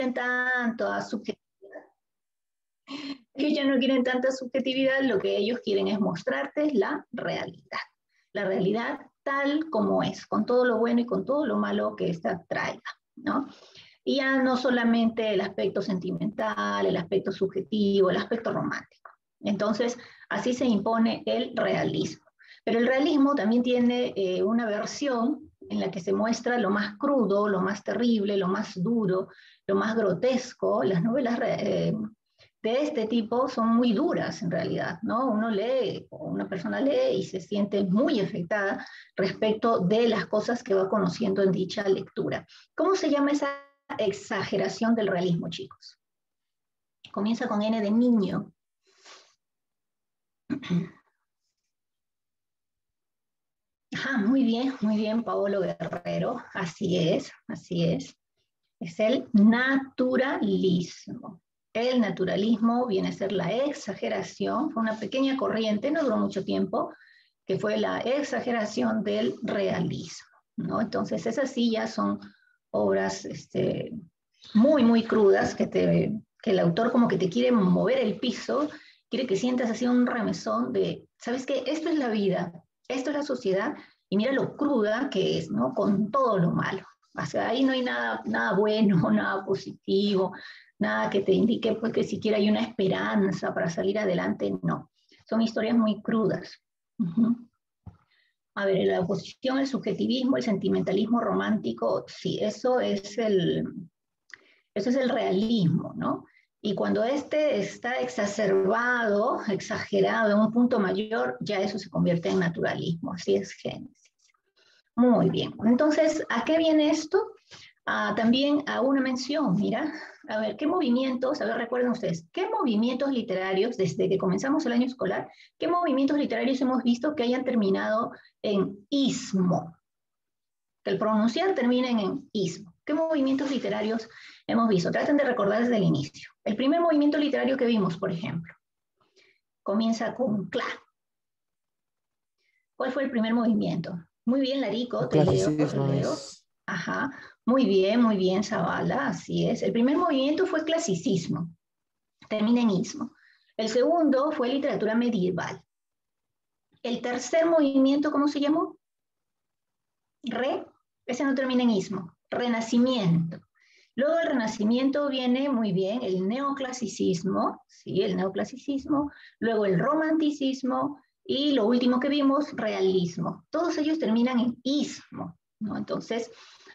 tanta subjetividad. Ellos no quieren tanta subjetividad, lo que ellos quieren es mostrarte la realidad tal como es, con todo lo bueno y con todo lo malo que ésta traiga, ¿no? Y ya no solamente el aspecto sentimental, el aspecto subjetivo, el aspecto romántico. Entonces, así se impone el realismo. Pero el realismo también tiene una versión en la que se muestra lo más crudo, lo más terrible, lo más duro, lo más grotesco. Las novelas de este tipo son muy duras en realidad, ¿no? Uno lee, o una persona lee y se siente muy afectada respecto de las cosas que va conociendo en dicha lectura. ¿Cómo se llama esa exageración del realismo, chicos? Comienza con N de niño. Muy bien, Paolo Guerrero, así es. Es el naturalismo. El naturalismo viene a ser la exageración, fue una pequeña corriente, no duró mucho tiempo, que fue la exageración del realismo, ¿no? Entonces esas sí ya son obras muy crudas, que el autor como que te quiere mover el piso, quiere que sientas así un remesón de, ¿sabes qué? Esto es la vida, esto es la sociedad, y mira lo cruda que es, ¿no? Con todo lo malo. O sea, ahí no hay nada bueno, nada positivo, nada que te indique pues, que siquiera hay una esperanza para salir adelante, no. Son historias muy crudas. A ver, la oposición, el subjetivismo, el sentimentalismo romántico, sí, eso es el realismo, ¿no? Y cuando este está exacerbado, exagerado en un punto mayor, ya eso se convierte en naturalismo. Así es Génesis. Muy bien. Entonces, ¿a qué viene esto? También a una mención, mira, a ver, ¿qué movimientos, a ver, recuerden ustedes, qué movimientos literarios, desde que comenzamos el año escolar, qué movimientos literarios hemos visto que hayan terminado en ismo? Que el pronunciar terminen en ismo. ¿Qué movimientos literarios hemos visto? Traten de recordar desde el inicio. El primer movimiento literario que vimos, por ejemplo, comienza con cla. ¿Cuál fue el primer movimiento? Muy bien, Larico, te leo. Ajá, muy bien, Zavala, así es. El primer movimiento fue clasicismo, termina en ismo. El segundo fue literatura medieval. El tercer movimiento, ¿cómo se llamó? Ese no termina en ismo, renacimiento. Luego del renacimiento viene muy bien el neoclasicismo, sí, el neoclasicismo, luego el romanticismo y lo último que vimos, realismo. Todos ellos terminan en ismo, ¿no? Entonces,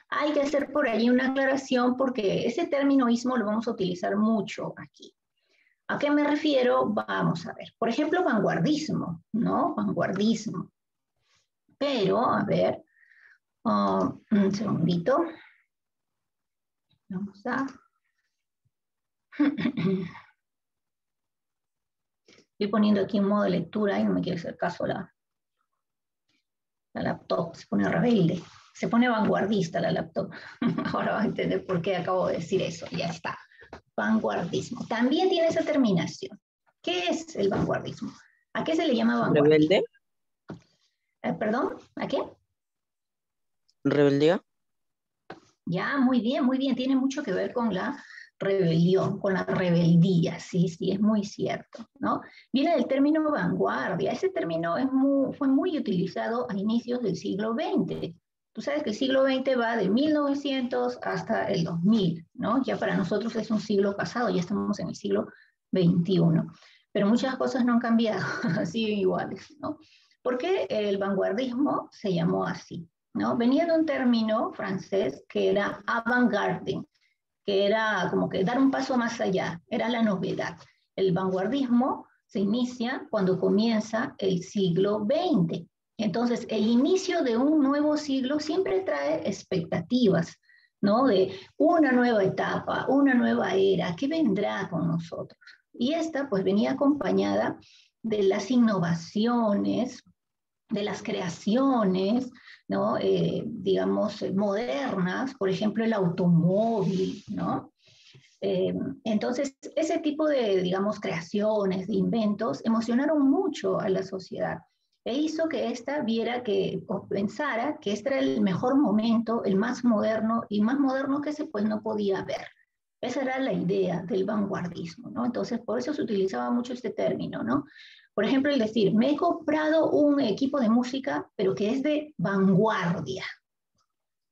hay que hacer por allí una aclaración porque ese término ismo lo vamos a utilizar mucho aquí. ¿A qué me refiero? Vamos a ver. Por ejemplo, vanguardismo, ¿no? Vanguardismo. Pero, a ver, un segundito. Vamos a... Estoy poniendo aquí un modo de lectura y no me quiere hacer caso la laptop, se pone rebelde, se pone vanguardista la laptop. Ahora vas a entender por qué acabo de decir eso, ya está. Vanguardismo. También tiene esa terminación. ¿Qué es el vanguardismo? ¿A qué se le llama vanguardismo? ¿Rebelde? ¿Perdón? ¿A qué? ¿Rebeldía? Ya, muy bien, tiene mucho que ver con la rebelión, con la rebeldía, sí, es muy cierto, ¿no? Viene del término vanguardia, ese término fue muy utilizado a inicios del siglo XX. Tú sabes que el siglo XX va de 1900 hasta el 2000, ¿no? Ya para nosotros es un siglo pasado, ya estamos en el siglo XXI, pero muchas cosas no han cambiado, siguen iguales, ¿no? ¿Por qué el vanguardismo se llamó así? ¿No? Venía de un término francés que era avant-garde, que era como que dar un paso más allá, era la novedad. El vanguardismo se inicia cuando comienza el siglo XX. Entonces, el inicio de un nuevo siglo siempre trae expectativas, ¿no? De una nueva etapa, una nueva era, ¿qué vendrá con nosotros? Y esta pues venía acompañada de las innovaciones, de las creaciones, ¿no? Digamos, modernas, por ejemplo, el automóvil, ¿no? Entonces, ese tipo de, digamos, creaciones, de inventos, emocionaron mucho a la sociedad e hizo que ésta viera que, o pensara que este era el mejor momento, el más moderno, y más moderno que ese, pues no podía haber, Esa era la idea del vanguardismo, ¿no? Entonces, por eso se utilizaba mucho este término, ¿no? Por ejemplo, el decir, me he comprado un equipo de música, pero que es de vanguardia.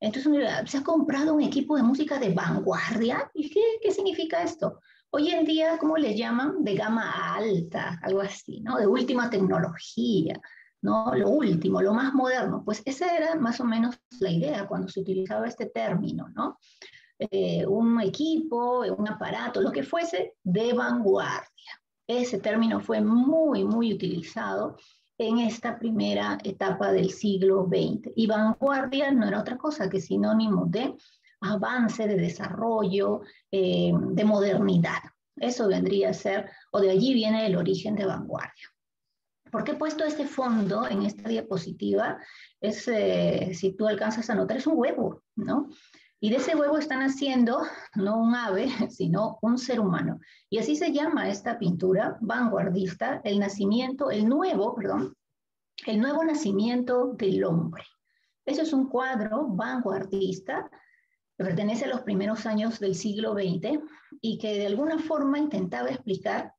Entonces, ¿se ha comprado un equipo de música de vanguardia? ¿Y qué significa esto? Hoy en día, ¿cómo le llaman? De gama alta, algo así, ¿no? De última tecnología, ¿no? Lo último, lo más moderno. Pues esa era más o menos la idea cuando se utilizaba este término, ¿no? Un equipo, un aparato, lo que fuese, de vanguardia. Ese término fue muy utilizado en esta primera etapa del siglo XX. Y vanguardia no era otra cosa que sinónimo de avance, de desarrollo, de modernidad. Eso vendría a ser, o de allí viene el origen de vanguardia. ¿Por qué he puesto este fondo en esta diapositiva? Es, si tú alcanzas a notar, es un huevo, ¿no? Y de ese huevo están haciendo no un ave, sino un ser humano. Y así se llama esta pintura vanguardista, el nacimiento, el nuevo nacimiento del hombre. Ese es un cuadro vanguardista que pertenece a los primeros años del siglo XX y que de alguna forma intentaba explicar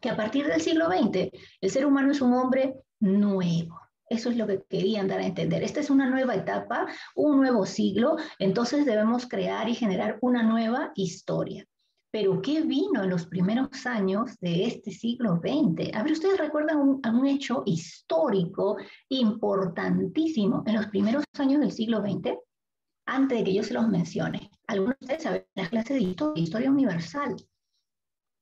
que a partir del siglo XX el ser humano es un hombre nuevo. Eso es lo que querían dar a entender. Esta es una nueva etapa, un nuevo siglo, entonces debemos crear y generar una nueva historia. Pero ¿qué vino en los primeros años de este siglo XX? A ver, ¿ustedes recuerdan un hecho histórico importantísimo en los primeros años del siglo XX? Antes de que yo se los mencione. Algunos de ustedes saben las clases de historia universal.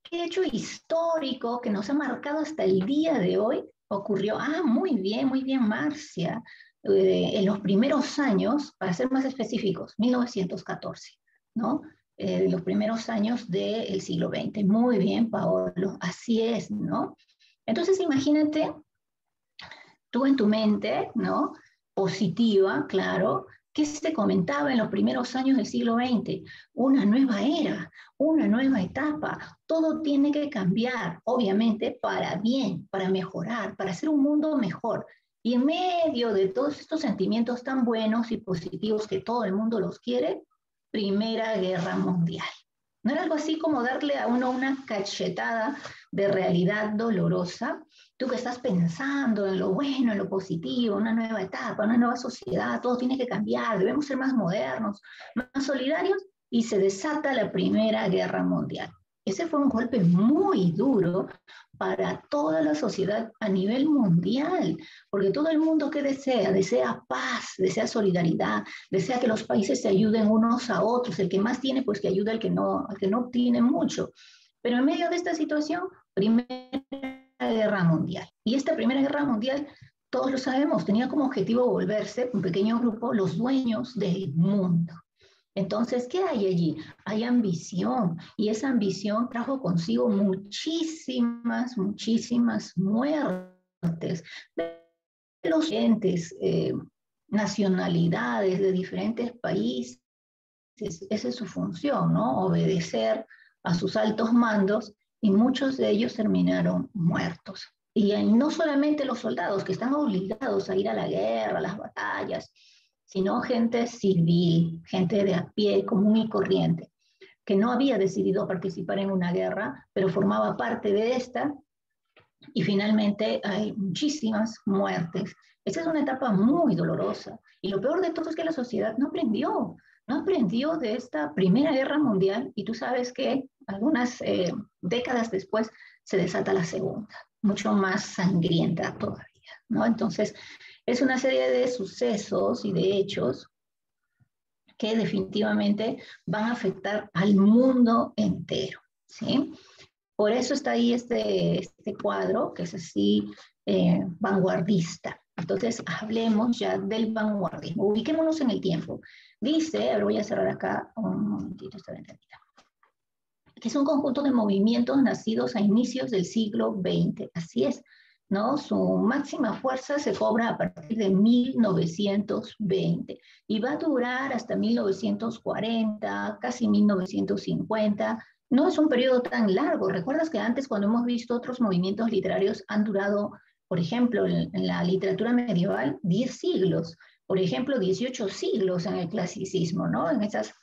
¿Qué hecho histórico que nos ha marcado hasta el día de hoy ocurrió? Ah, muy bien, Marcia. En los primeros años, para ser más específicos, 1914, ¿no? Los primeros años del siglo XX. Muy bien, Paolo, así es, ¿no? Entonces, imagínate tú en tu mente, ¿no? Positiva, claro, ¿qué se comentaba en los primeros años del siglo XX? Una nueva era, una nueva etapa. Todo tiene que cambiar, obviamente, para bien, para mejorar, para hacer un mundo mejor. Y en medio de todos estos sentimientos tan buenos y positivos que todo el mundo los quiere, Primera Guerra Mundial. ¿No era algo así como darle a uno una cachetada de realidad dolorosa? Tú que estás pensando en lo bueno, en lo positivo, una nueva etapa, una nueva sociedad, todo tiene que cambiar, debemos ser más modernos, más solidarios, y se desata la Primera Guerra Mundial. Ese fue un golpe muy duro para toda la sociedad a nivel mundial, porque todo el mundo que desea paz, desea solidaridad, desea que los países se ayuden unos a otros, el que más tiene, pues que ayuda al que no tiene mucho. Pero en medio de esta situación, Primera Guerra Mundial. Y esta Primera Guerra Mundial, todos lo sabemos, tenía como objetivo volverse un pequeño grupo los dueños del mundo. Entonces, ¿qué hay allí? Hay ambición y esa ambición trajo consigo muchísimas muertes de los entes, nacionalidades de diferentes países. Esa es su función, ¿no? Obedecer a sus altos mandos y muchos de ellos terminaron muertos. Y no solamente los soldados que están obligados a ir a la guerra, a las batallas, sino gente civil, gente de a pie, común y corriente, que no había decidido participar en una guerra, pero formaba parte de esta, y finalmente hay muchísimas muertes. Esa es una etapa muy dolorosa. Y lo peor de todo es que la sociedad no aprendió de esta Primera Guerra Mundial, y tú sabes que algunas décadas después se desata la Segunda, mucho más sangrienta todavía, ¿no? Entonces, es una serie de sucesos y de hechos que definitivamente van a afectar al mundo entero, ¿sí? Por eso está ahí este cuadro, que es así vanguardista. Entonces, hablemos ya del vanguardismo. Ubiquémonos en el tiempo. Dice, ahora voy a cerrar acá un momentito esta ventanita, que es un conjunto de movimientos nacidos a inicios del siglo XX. Así es, ¿no? Su máxima fuerza se cobra a partir de 1920 y va a durar hasta 1940, casi 1950. No es un periodo tan largo. ¿Recuerdas que antes, cuando hemos visto otros movimientos literarios, han durado, por ejemplo, en la literatura medieval, 10 siglos? Por ejemplo, 18 siglos en el clasicismo, ¿no? En esas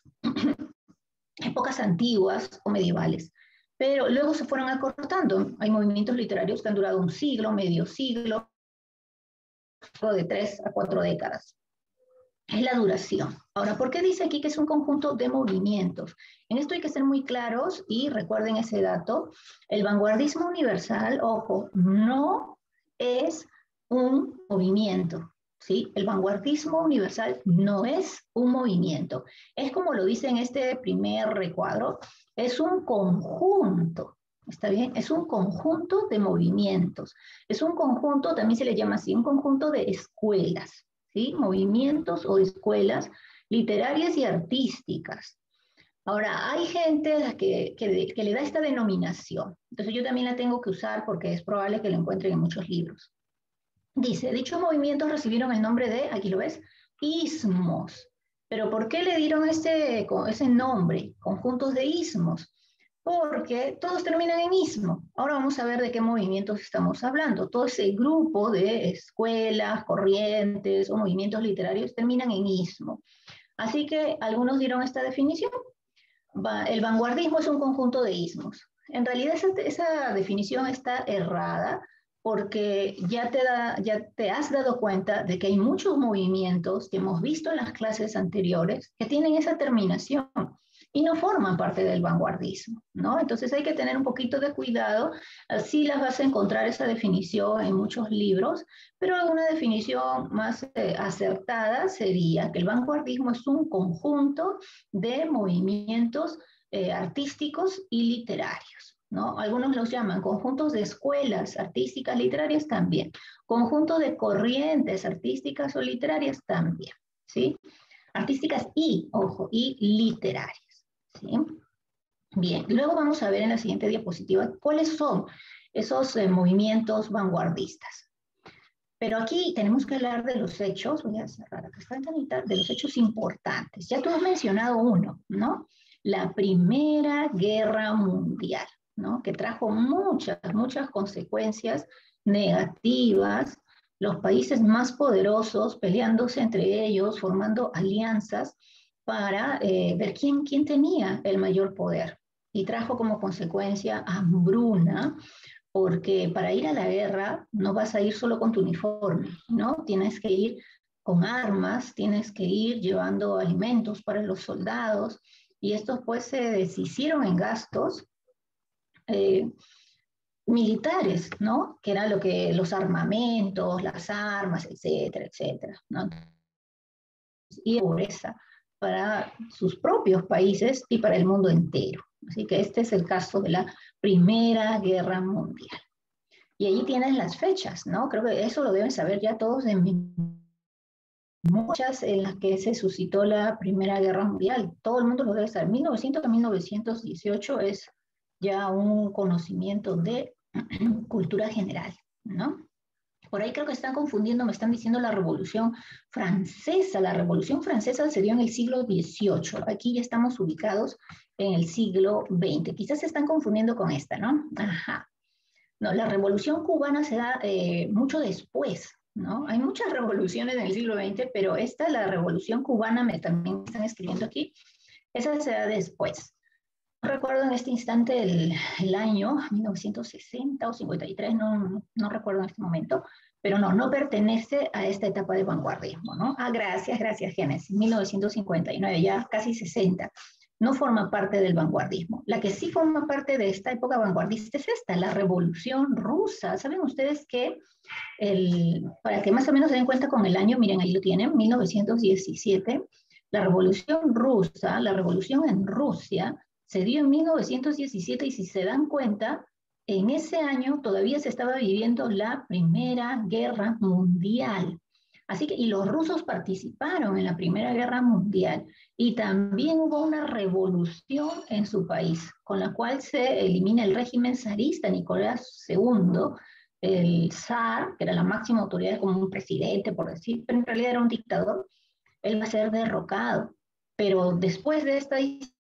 épocas antiguas o medievales. Pero luego se fueron acortando. Hay movimientos literarios que han durado un siglo, medio siglo, de 3 a 4 décadas. Es la duración. Ahora, ¿por qué dice aquí que es un conjunto de movimientos? En esto hay que ser muy claros y recuerden ese dato. El vanguardismo universal, ojo, no es un movimiento, ¿sí? El vanguardismo universal no es un movimiento. Es como lo dice en este primer recuadro, es un conjunto. ¿Está bien? Es un conjunto de movimientos. Es un conjunto, también se le llama así, un conjunto de escuelas. ¿Sí? Movimientos o escuelas literarias y artísticas. Ahora, hay gente que le da esta denominación, entonces yo también la tengo que usar porque es probable que lo encuentren en muchos libros. Dice, dichos movimientos recibieron el nombre de, aquí lo ves, ismos. ¿Pero por qué le dieron ese nombre, conjuntos de ismos? Porque todos terminan en ismo. Ahora vamos a ver de qué movimientos estamos hablando. Todo ese grupo de escuelas, corrientes o movimientos literarios terminan en ismo. Así que algunos dieron esta definición. El vanguardismo es un conjunto de ismos. En realidad esa definición está errada porque ya te has dado cuenta de que hay muchos movimientos que hemos visto en las clases anteriores que tienen esa terminación y no forman parte del vanguardismo, ¿no? Entonces hay que tener un poquito de cuidado, así las vas a encontrar esa definición en muchos libros, pero una definición más acertada sería que el vanguardismo es un conjunto de movimientos artísticos y literarios, ¿no? Algunos los llaman conjuntos de escuelas artísticas, literarias también, conjuntos de corrientes artísticas o literarias también, ¿sí? Artísticas y, ojo, y literarias. ¿Sí? Bien, luego vamos a ver en la siguiente diapositiva cuáles son esos movimientos vanguardistas. Pero aquí tenemos que hablar de los hechos, voy a cerrar acá esta ventanita, de los hechos importantes. Ya tú has mencionado uno, ¿no? La Primera Guerra Mundial, ¿no? Que trajo muchas consecuencias negativas, los países más poderosos peleándose entre ellos, formando alianzas para ver quién tenía el mayor poder. Y trajo como consecuencia hambruna, porque para ir a la guerra no vas a ir solo con tu uniforme, ¿no? Tienes que ir con armas, tienes que ir llevando alimentos para los soldados, y estos pues se deshicieron en gastos militares, ¿no? Que era lo que los armamentos, las armas, etcétera, etcétera, ¿no? Y pobreza para sus propios países y para el mundo entero. Así que este es el caso de la Primera Guerra Mundial. Y ahí tienes las fechas, ¿no? Creo que eso lo deben saber ya todos de muchas en las que se suscitó la Primera Guerra Mundial. Todo el mundo lo debe saber. 1900 a 1918 es ya un conocimiento de cultura general, ¿no? Por ahí creo que están confundiendo, me están diciendo la Revolución Francesa. La Revolución Francesa se dio en el siglo XVIII. Aquí ya estamos ubicados en el siglo XX. Quizás se están confundiendo con esta, ¿no? Ajá. No, la Revolución Cubana se da mucho después, ¿no? Hay muchas revoluciones en el siglo XX, pero esta, la Revolución Cubana, también están escribiendo aquí, esa se da después. No recuerdo en este instante el año, 1960 o 53, no recuerdo en este momento, pero no pertenece a esta etapa de vanguardismo, ¿no? Ah, gracias, Génesis, 1959, ya casi 60. No forma parte del vanguardismo. La que sí forma parte de esta época vanguardista es esta, la Revolución Rusa. ¿Saben ustedes que, para que más o menos se den cuenta con el año, miren, ahí lo tienen, 1917, la Revolución Rusa, la revolución en Rusia, se dio en 1917 y si se dan cuenta, en ese año todavía se estaba viviendo la Primera Guerra Mundial. Así que, y los rusos participaron en la Primera Guerra Mundial y también hubo una revolución en su país, con la cual se elimina el régimen zarista. Nicolás II, el zar, que era la máxima autoridad como un presidente, por decir, pero en realidad era un dictador, él va a ser derrocado. Pero después de esta historia,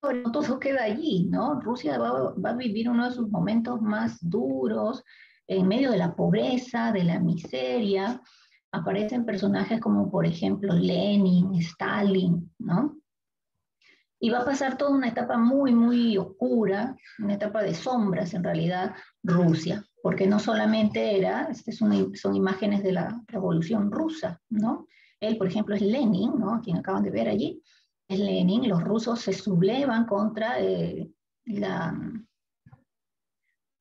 no todo queda allí, ¿no? Rusia va a vivir uno de sus momentos más duros, en medio de la pobreza, de la miseria. Aparecen personajes como, por ejemplo, Lenin, Stalin, ¿no? y va a pasar toda una etapa muy, muy oscura, una etapa de sombras en realidad, Rusia, porque no solamente era, son imágenes de la Revolución Rusa, ¿no? Él, por ejemplo, es Lenin, ¿no? A quien acaban de ver allí, es Lenin. Los rusos se sublevan la,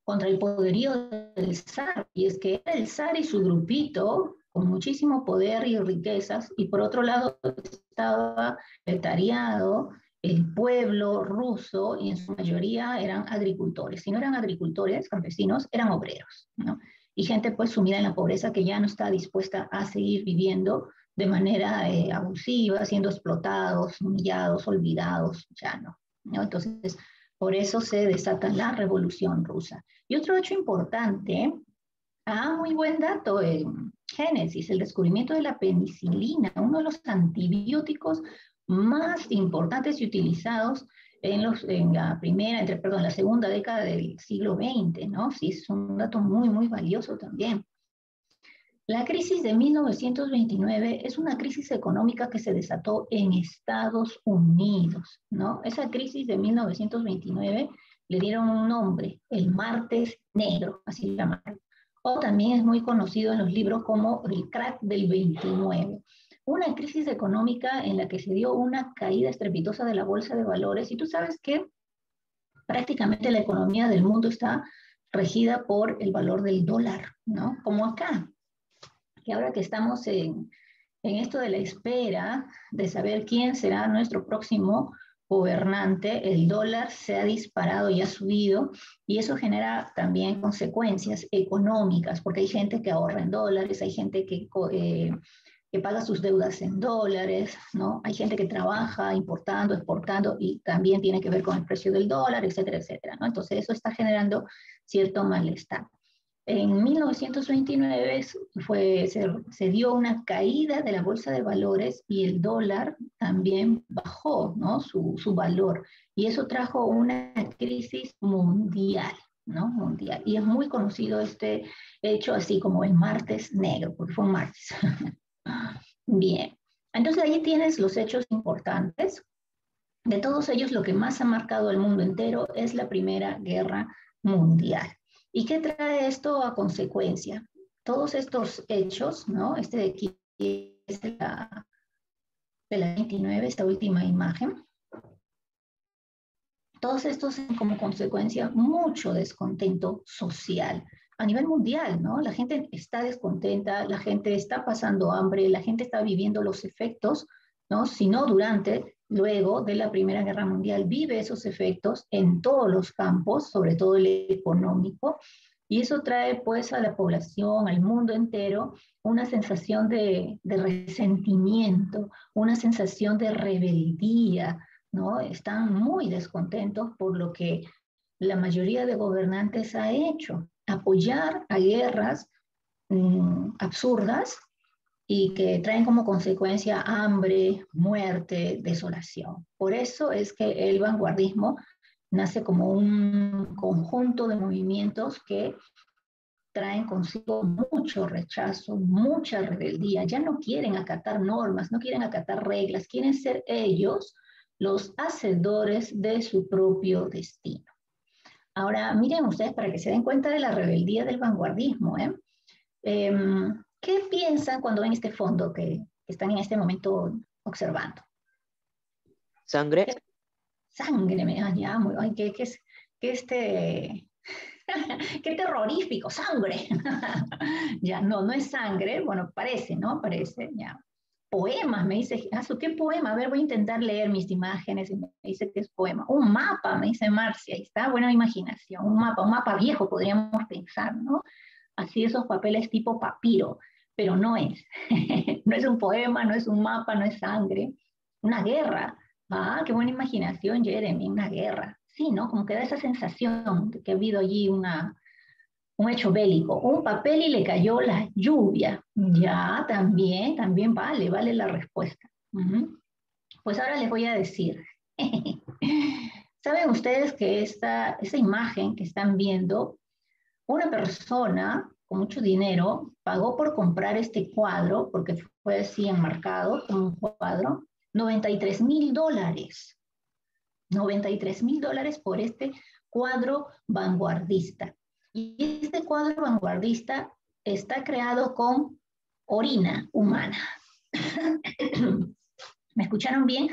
contra el poderío del zar, y es que era el zar y su grupito con muchísimo poder y riquezas, y por otro lado estaba proletariado, el pueblo ruso, y en su mayoría eran agricultores. Si no eran agricultores, campesinos, eran obreros, ¿no? Y gente pues sumida en la pobreza que ya no está dispuesta a seguir viviendo de manera abusiva, siendo explotados, humillados, olvidados, ya no, ¿no? Entonces, por eso se desata la Revolución Rusa. Y otro hecho importante, muy buen dato, Génesis, el descubrimiento de la penicilina, uno de los antibióticos más importantes y utilizados en la segunda década del siglo XX, ¿no? Sí, es un dato muy, muy valioso también. La crisis de 1929 es una crisis económica que se desató en Estados Unidos, ¿no? Esa crisis de 1929 le dieron un nombre, el Martes Negro, así se llama. O también es muy conocido en los libros como el crack del 29. Una crisis económica en la que se dio una caída estrepitosa de la bolsa de valores. Y tú sabes que prácticamente la economía del mundo está regida por el valor del dólar, ¿no? Como acá, que ahora que estamos en esto de la espera de saber quién será nuestro próximo gobernante, el dólar se ha disparado y ha subido, y eso genera también consecuencias económicas, porque hay gente que ahorra en dólares, hay gente que paga sus deudas en dólares, ¿no? Hay gente que trabaja importando, exportando, y también tiene que ver con el precio del dólar, etcétera, etcétera, ¿no? Entonces eso está generando cierto malestar. En 1929 se dio una caída de la bolsa de valores y el dólar también bajó, ¿no? Su valor. Y eso trajo una crisis mundial, ¿no? Mundial. Y es muy conocido este hecho así como el martes negro, porque fue un martes. Bien. Entonces ahí tienes los hechos importantes. De todos ellos, lo que más ha marcado al mundo entero es la Primera Guerra Mundial. ¿Y qué trae esto a consecuencia? Todos estos hechos, ¿no? Este de aquí es de la 29, esta última imagen. Todos estos tienen como consecuencia mucho descontento social a nivel mundial, ¿no? La gente está descontenta, la gente está pasando hambre, la gente está viviendo los efectos, ¿no? Si no durante, luego de la Primera Guerra Mundial, vive esos efectos en todos los campos, sobre todo el económico, y eso trae pues a la población, al mundo entero, una sensación de resentimiento, una sensación de rebeldía, ¿no? Están muy descontentos por lo que la mayoría de gobernantes ha hecho, apoyar a guerras absurdas y que traen como consecuencia hambre, muerte, desolación. Por eso es que el vanguardismo nace como un conjunto de movimientos que traen consigo mucho rechazo, mucha rebeldía, ya no quieren acatar normas, no quieren acatar reglas, quieren ser ellos los hacedores de su propio destino. Ahora, miren ustedes para que se den cuenta de la rebeldía del vanguardismo, ¿eh? ¿Qué piensan cuando ven este fondo que están en este momento observando? Sangre. Sangre, ya, ay, qué terrorífico, sangre. Ya, no es sangre, bueno, parece, ¿no? Parece, ya. Poemas, me dice, ¿qué poema? A ver, voy a intentar leer mis imágenes y me dice que es poema. Un mapa, me dice Marcia, ahí está, buena imaginación, un mapa viejo podríamos pensar, ¿no? Así esos papeles tipo papiro, pero no es. No es un poema, no es un mapa, no es sangre. Una guerra. Qué buena imaginación, Jeremy, una guerra. Sí, ¿no? Como que da esa sensación de que ha habido allí un hecho bélico. Un papel y le cayó la lluvia. Ya, también vale la respuesta. Pues ahora les voy a decir. ¿Saben ustedes que esa imagen que están viendo, una persona con mucho dinero pagó por comprar este cuadro, porque fue así enmarcado como un cuadro, $93,000. $93,000 por este cuadro vanguardista. Y este cuadro vanguardista está creado con orina humana. ¿Me escucharon bien?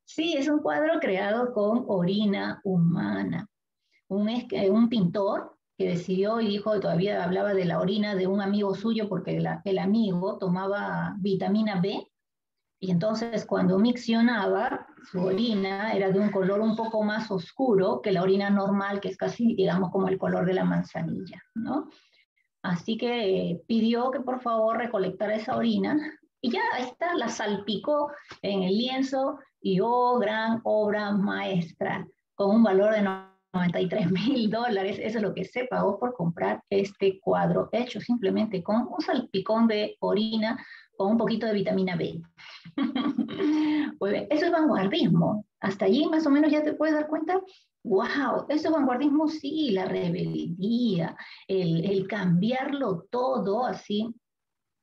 Sí, es un cuadro creado con orina humana. Un pintor que decidió y dijo, todavía hablaba de la orina de un amigo suyo porque el amigo tomaba vitamina B y entonces cuando miccionaba su orina era de un color un poco más oscuro que la orina normal, que es casi, digamos, como el color de la manzanilla, ¿no? Así que pidió que por favor recolectara esa orina y ya ahí está, la salpicó en el lienzo y oh, gran obra maestra, con un valor de $93,000. Eso es lo que se pagó por comprar este cuadro, hecho simplemente con un salpicón de orina con un poquito de vitamina B. Pues bien, eso es vanguardismo. Hasta allí más o menos ya te puedes dar cuenta. Wow, eso es vanguardismo, sí, la rebeldía, el cambiarlo todo así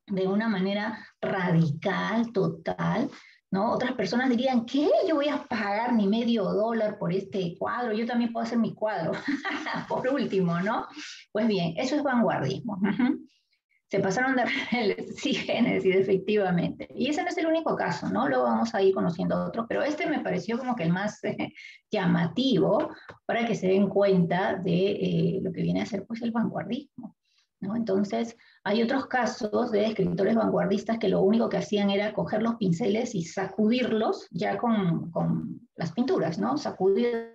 de una manera radical, total, ¿no? Otras personas dirían, ¿qué? Yo voy a pagar ni $0,5 por este cuadro, yo también puedo hacer mi cuadro, por último, ¿no? Pues bien, eso es vanguardismo. Se pasaron de rebeldes, sí, Génesis, efectivamente. Y ese no es el único caso, ¿no? Luego vamos a ir conociendo otros, pero este me pareció como que el más llamativo para que se den cuenta de lo que viene a ser pues el vanguardismo, ¿no? Entonces, hay otros casos de escritores vanguardistas que lo único que hacían era coger los pinceles y sacudirlos ya con las pinturas, ¿no? Sacudirlos,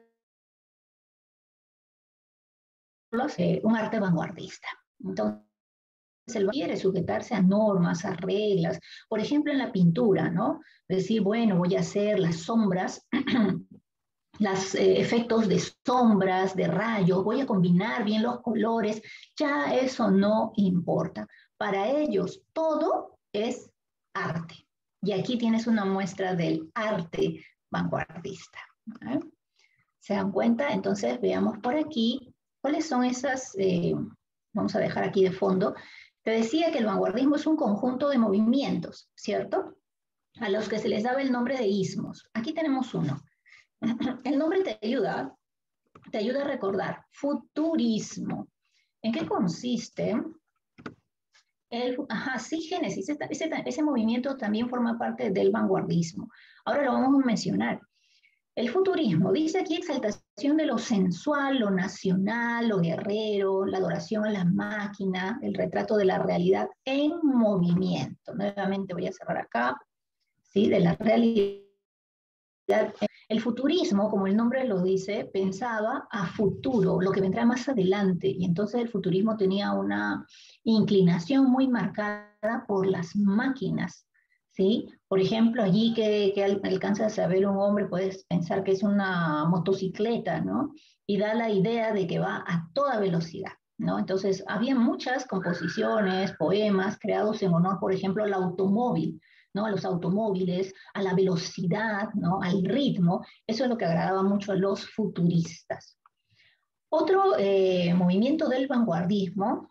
un arte vanguardista. Entonces, él quiere sujetarse a normas, a reglas, por ejemplo en la pintura, ¿no? Decir, bueno, voy a hacer las sombras, los efectos de sombras, de rayos, voy a combinar bien los colores, ya eso no importa. Para ellos todo es arte. Y aquí tienes una muestra del arte vanguardista. ¿Eh? ¿Se dan cuenta? Entonces veamos por aquí cuáles son esas, vamos a dejar aquí de fondo. Te decía que el vanguardismo es un conjunto de movimientos, ¿cierto? A los que se les daba el nombre de ismos. Aquí tenemos uno. El nombre te ayuda a recordar. Futurismo. ¿En qué consiste? Sí, Génesis. Ese movimiento también forma parte del vanguardismo. Ahora lo vamos a mencionar. El futurismo dice aquí exaltación de lo sensual, lo nacional, lo guerrero, la adoración a la máquina, el retrato de la realidad en movimiento. Nuevamente voy a cerrar acá, ¿sí? De la realidad. El futurismo, como el nombre lo dice, pensaba a futuro, lo que vendrá más adelante, y entonces el futurismo tenía una inclinación muy marcada por las máquinas, ¿sí? Por ejemplo, allí que alcanzas a ver un hombre, puedes pensar que es una motocicleta, ¿no? Y da la idea de que va a toda velocidad, ¿no? Entonces, había muchas composiciones, poemas creados en honor, por ejemplo, al automóvil, ¿no? A los automóviles, a la velocidad, ¿no? Al ritmo. Eso es lo que agradaba mucho a los futuristas. Otro movimiento del vanguardismo,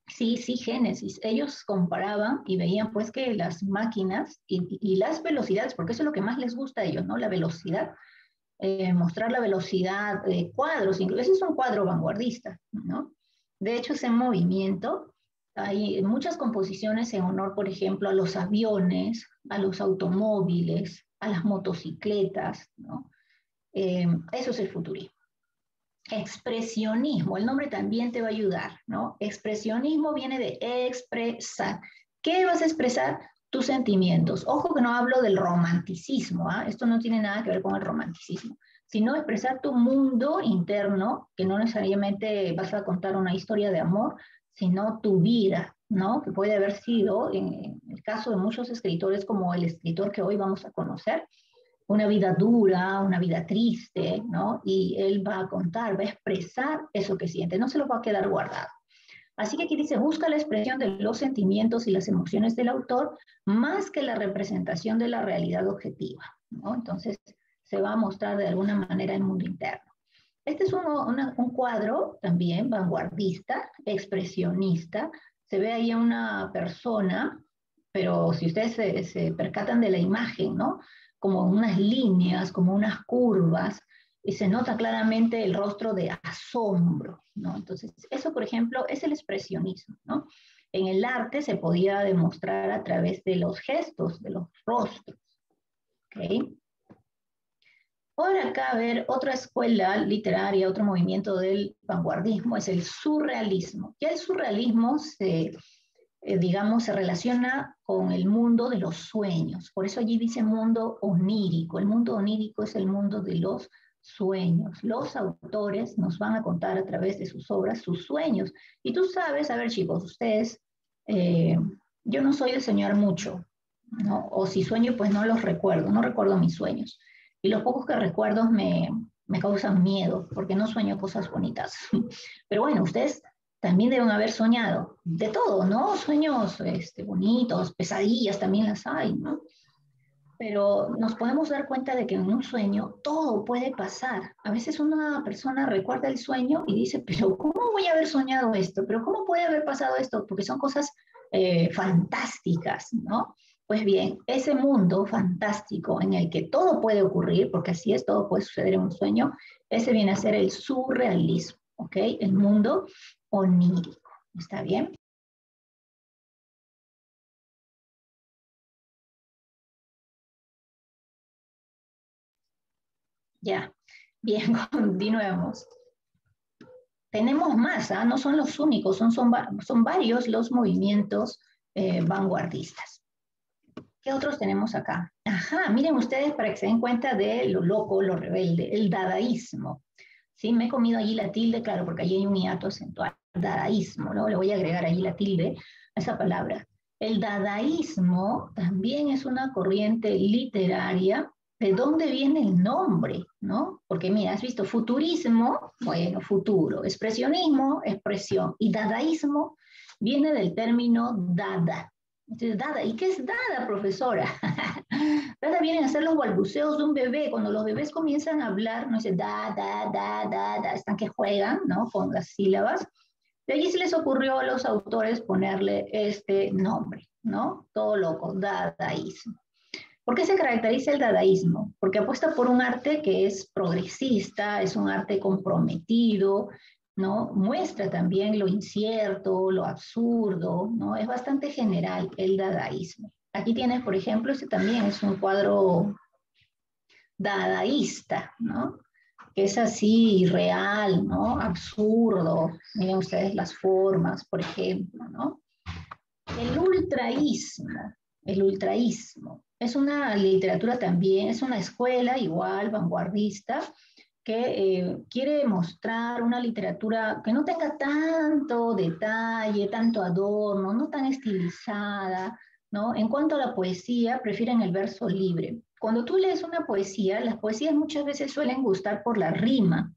sí, Génesis, ellos comparaban y veían pues que las máquinas y las velocidades, porque eso es lo que más les gusta a ellos, ¿no? La velocidad, mostrar la velocidad de cuadros, incluso ese es un cuadro vanguardista, ¿no? De hecho, ese movimiento hay muchas composiciones en honor, por ejemplo, a los aviones, a los automóviles, a las motocicletas, ¿no? Eso es el futurismo. Expresionismo, el nombre también te va a ayudar, ¿no? Expresionismo viene de expresar. ¿Qué vas a expresar? Tus sentimientos. Ojo que no hablo del romanticismo, ¿eh? Esto no tiene nada que ver con el romanticismo, sino expresar tu mundo interno, que no necesariamente vas a contar una historia de amor, sino tu vida, ¿no? Que puede haber sido, en el caso de muchos escritores, como el escritor que hoy vamos a conocer, una vida dura, una vida triste, ¿no? Y él va a contar, va a expresar eso que siente, no se lo va a quedar guardado. Así que aquí dice, busca la expresión de los sentimientos y las emociones del autor más que la representación de la realidad objetiva, ¿no? Entonces se va a mostrar de alguna manera el mundo interno. Este es un cuadro también vanguardista, expresionista. Se ve ahí a una persona, pero si ustedes se percatan de la imagen, ¿no? como unas líneas, como unas curvas, y se nota claramente el rostro de asombro, ¿no? Entonces, eso, por ejemplo, es el expresionismo, ¿no? En el arte se podía demostrar a través de los gestos, de los rostros, ¿ok? Ahora acá, a ver, otra escuela literaria, otro movimiento del vanguardismo es el surrealismo. Ya el surrealismo digamos, se relaciona con el mundo de los sueños. Por eso allí dice mundo onírico. El mundo onírico es el mundo de los sueños. Los autores nos van a contar a través de sus obras sus sueños. Y tú sabes, a ver chicos, ustedes, eh, yo no soy de soñar mucho, ¿no? O si sueño, pues no los recuerdo, no recuerdo mis sueños. Y los pocos que recuerdo me causan miedo, porque no sueño cosas bonitas. Pero bueno, ustedes también deben haber soñado de todo, ¿no? Sueños bonitos, pesadillas también las hay, ¿no? Pero nos podemos dar cuenta de que en un sueño todo puede pasar. A veces una persona recuerda el sueño y dice, pero ¿cómo voy a haber soñado esto? ¿Pero cómo puede haber pasado esto? Porque son cosas fantásticas, ¿no? Pues bien, ese mundo fantástico en el que todo puede ocurrir, porque así es, todo puede suceder en un sueño, ese viene a ser el surrealismo, ¿ok? El mundo onírico, ¿está bien? Ya, bien, continuemos. Tenemos más, ¿ah? No son los únicos, son varios los movimientos vanguardistas. ¿Qué otros tenemos acá? Ajá, miren ustedes para que se den cuenta de lo loco, lo rebelde, el dadaísmo. Sí, me he comido allí la tilde, claro, porque allí hay un hiato acentual. Dadaísmo, ¿no? Le voy a agregar allí la tilde a esa palabra. El dadaísmo también es una corriente literaria. ¿De dónde viene el nombre? ¿No? Porque mira, has visto futurismo, bueno, futuro, expresionismo, expresión, y dadaísmo viene del término dada. Entonces, dada, ¿y qué es dada, profesora? Dada vienen a ser los balbuceos de un bebé. Cuando los bebés comienzan a hablar, no dice da, están que juegan, ¿no? Con las sílabas. De allí se les ocurrió a los autores ponerle este nombre, ¿no? Todo loco, dadaísmo. ¿Por qué se caracteriza el dadaísmo? Porque apuesta por un arte que es progresista, es un arte comprometido, ¿no? Muestra también lo incierto, lo absurdo, ¿no? Es bastante general el dadaísmo. Aquí tienes, por ejemplo, este también es un cuadro dadaísta, ¿no? Que es así real, ¿no? Absurdo. Miren ustedes las formas, por ejemplo, ¿no? El ultraísmo, el ultraísmo, es una literatura también, es una escuela igual, vanguardista, que quiere mostrar una literatura que no tenga tanto detalle, tanto adorno, no tan estilizada, ¿no? En cuanto a la poesía, prefieren el verso libre. Cuando tú lees una poesía, las poesías muchas veces suelen gustar por la rima.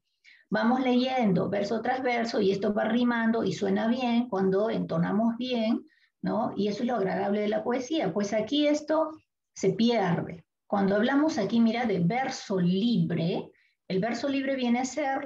Vamos leyendo verso tras verso y esto va rimando y suena bien cuando entonamos bien, ¿no? Y eso es lo agradable de la poesía. Pues aquí esto se pierde. Cuando hablamos aquí, mira, de verso libre, el verso libre viene a ser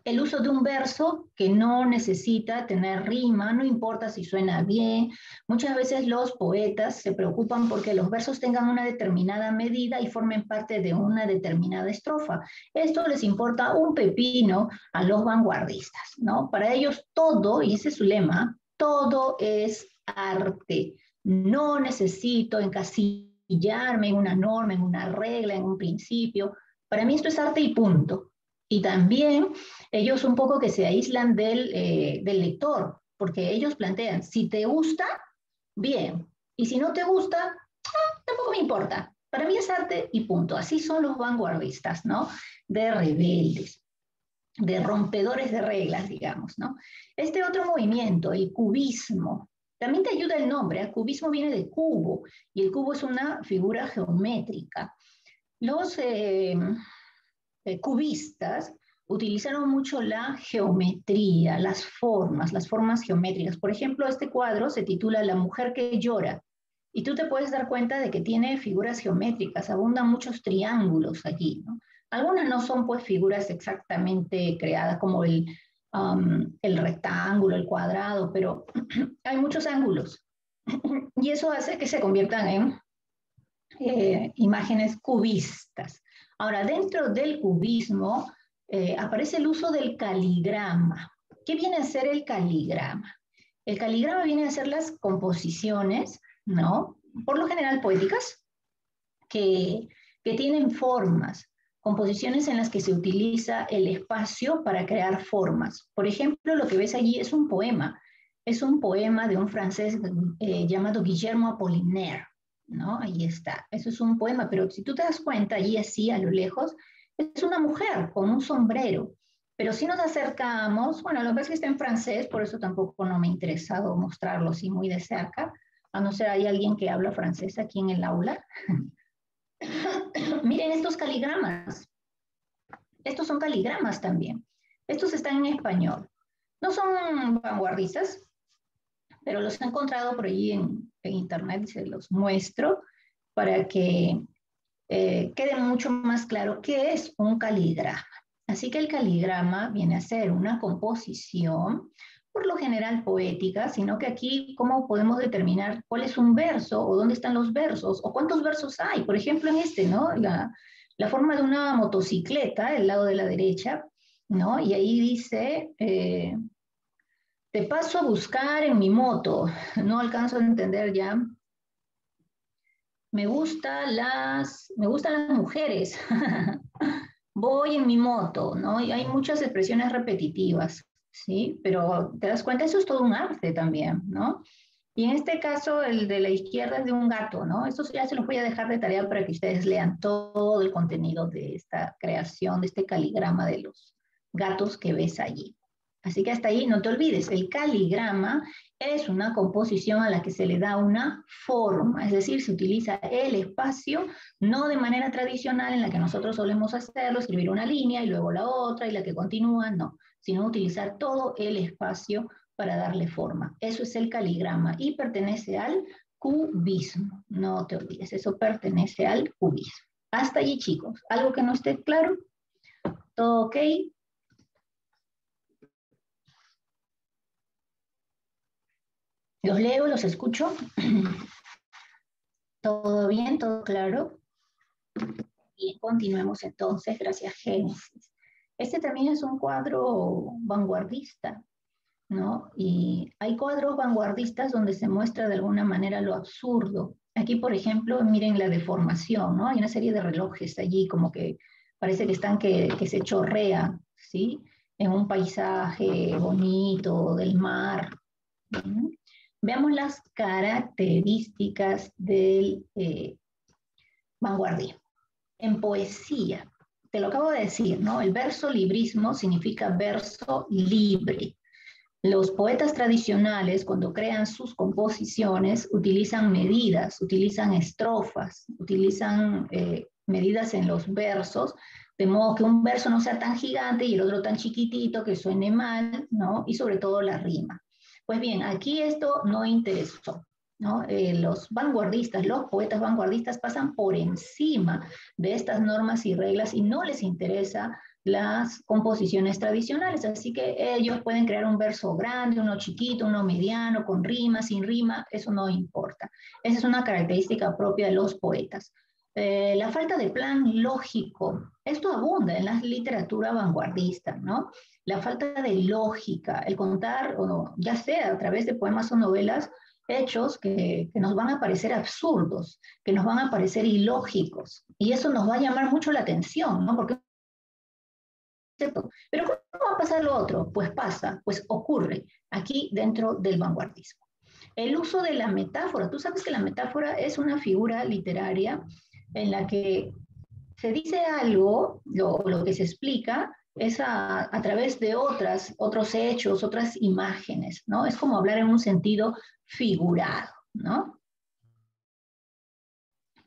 el uso de un verso que no necesita tener rima, no importa si suena bien. Muchas veces los poetas se preocupan porque los versos tengan una determinada medida y formen parte de una determinada estrofa. Esto les importa un pepino a los vanguardistas, ¿no? Para ellos todo, y ese es su lema, todo es arte. No necesito encasillarme en una norma, en una regla, en un principio. Para mí esto es arte y punto. Y también ellos un poco que se aíslan del lector, porque ellos plantean, si te gusta, bien, y si no te gusta, tampoco me importa. Para mí es arte y punto. Así son los vanguardistas, ¿no? De rebeldes, de rompedores de reglas, digamos, ¿no? Este otro movimiento, el cubismo, también te ayuda el nombre. El cubismo viene de cubo, y el cubo es una figura geométrica. Los cubistas utilizaron mucho la geometría, las formas geométricas. Por ejemplo, este cuadro se titula La mujer que llora. Y tú te puedes dar cuenta de que tiene figuras geométricas, abundan muchos triángulos allí, ¿no? Algunas no son pues figuras exactamente creadas como el rectángulo, el cuadrado, pero hay muchos ángulos. Y eso hace que se conviertan en imágenes cubistas. Ahora, dentro del cubismo aparece el uso del caligrama. ¿Qué viene a ser el caligrama? El caligrama viene a ser las composiciones, ¿no? Por lo general poéticas, que tienen formas, composiciones en las que se utiliza el espacio para crear formas. Por ejemplo, lo que ves allí es un poema. Es un poema de un francés llamado Guillermo Apollinaire, ¿no? Ahí está. Eso es un poema, pero si tú te das cuenta, allí así a lo lejos, es una mujer con un sombrero. Pero si nos acercamos, bueno, lo que pasa es que está en francés, por eso tampoco no me ha interesado mostrarlo así muy de cerca, a no ser hay alguien que habla francés aquí en el aula. Miren estos caligramas. Estos son caligramas también. Estos están en español. No son vanguardistas, pero los he encontrado por allí en internet y se los muestro para que quede mucho más claro qué es un caligrama. Así que el caligrama viene a ser una composición, por lo general poética, sino que aquí, ¿cómo podemos determinar cuál es un verso o dónde están los versos o cuántos versos hay? Por ejemplo, en este, ¿no? La forma de una motocicleta, el lado de la derecha, ¿no? Y ahí dice, te paso a buscar en mi moto. No alcanzo a entender ya. Me gustan las mujeres. Voy en mi moto, ¿no? Y hay muchas expresiones repetitivas, ¿sí? Pero te das cuenta, eso es todo un arte también, ¿no? Y en este caso, el de la izquierda es de un gato, ¿no? Esto ya se los voy a dejar de tarea para que ustedes lean todo el contenido de esta creación, de este caligrama de los gatos que ves allí. Así que hasta ahí no te olvides, el caligrama es una composición a la que se le da una forma, es decir, se utiliza el espacio, no de manera tradicional en la que nosotros solemos hacerlo, escribir una línea y luego la otra y la que continúa, no, sino utilizar todo el espacio para darle forma. Eso es el caligrama y pertenece al cubismo, no te olvides, eso pertenece al cubismo. Hasta allí, chicos, ¿algo que no esté claro? ¿Todo ok? Los leo, los escucho. ¿Todo bien? ¿Todo claro? Bien, continuemos entonces. Gracias, Génesis. Este también es un cuadro vanguardista, ¿no? Y hay cuadros vanguardistas donde se muestra de alguna manera lo absurdo. Aquí, por ejemplo, miren la deformación, ¿no? Hay una serie de relojes allí como que parece que están que se chorrean, ¿sí? En un paisaje bonito del mar. ¿Mm? Veamos las características del vanguardismo. En poesía, te lo acabo de decir, ¿no? El verso librismo significa verso libre. Los poetas tradicionales, cuando crean sus composiciones, utilizan medidas, utilizan estrofas, utilizan medidas en los versos, de modo que un verso no sea tan gigante y el otro tan chiquitito que suene mal, ¿no? Y sobre todo la rima. Pues bien, aquí esto no interesó, ¿no? Los vanguardistas, los poetas vanguardistas pasan por encima de estas normas y reglas y no les interesa las composiciones tradicionales, así que ellos pueden crear un verso grande, uno chiquito, uno mediano, con rima, sin rima, eso no importa. Esa es una característica propia de los poetas. La falta de plan lógico, esto abunda en la literatura vanguardista, ¿no? La falta de lógica, el contar, o ya sea a través de poemas o novelas, hechos que nos van a parecer absurdos, que nos van a parecer ilógicos, y eso nos va a llamar mucho la atención, ¿no? Porque ¿cierto? Pero ¿cómo va a pasar lo otro? Pues pasa, pues ocurre aquí dentro del vanguardismo. El uso de la metáfora. Tú sabes que la metáfora es una figura literaria en la que se dice algo, lo que se explica es a través de otros hechos, otras imágenes, ¿no? Es como hablar en un sentido figurado, ¿no?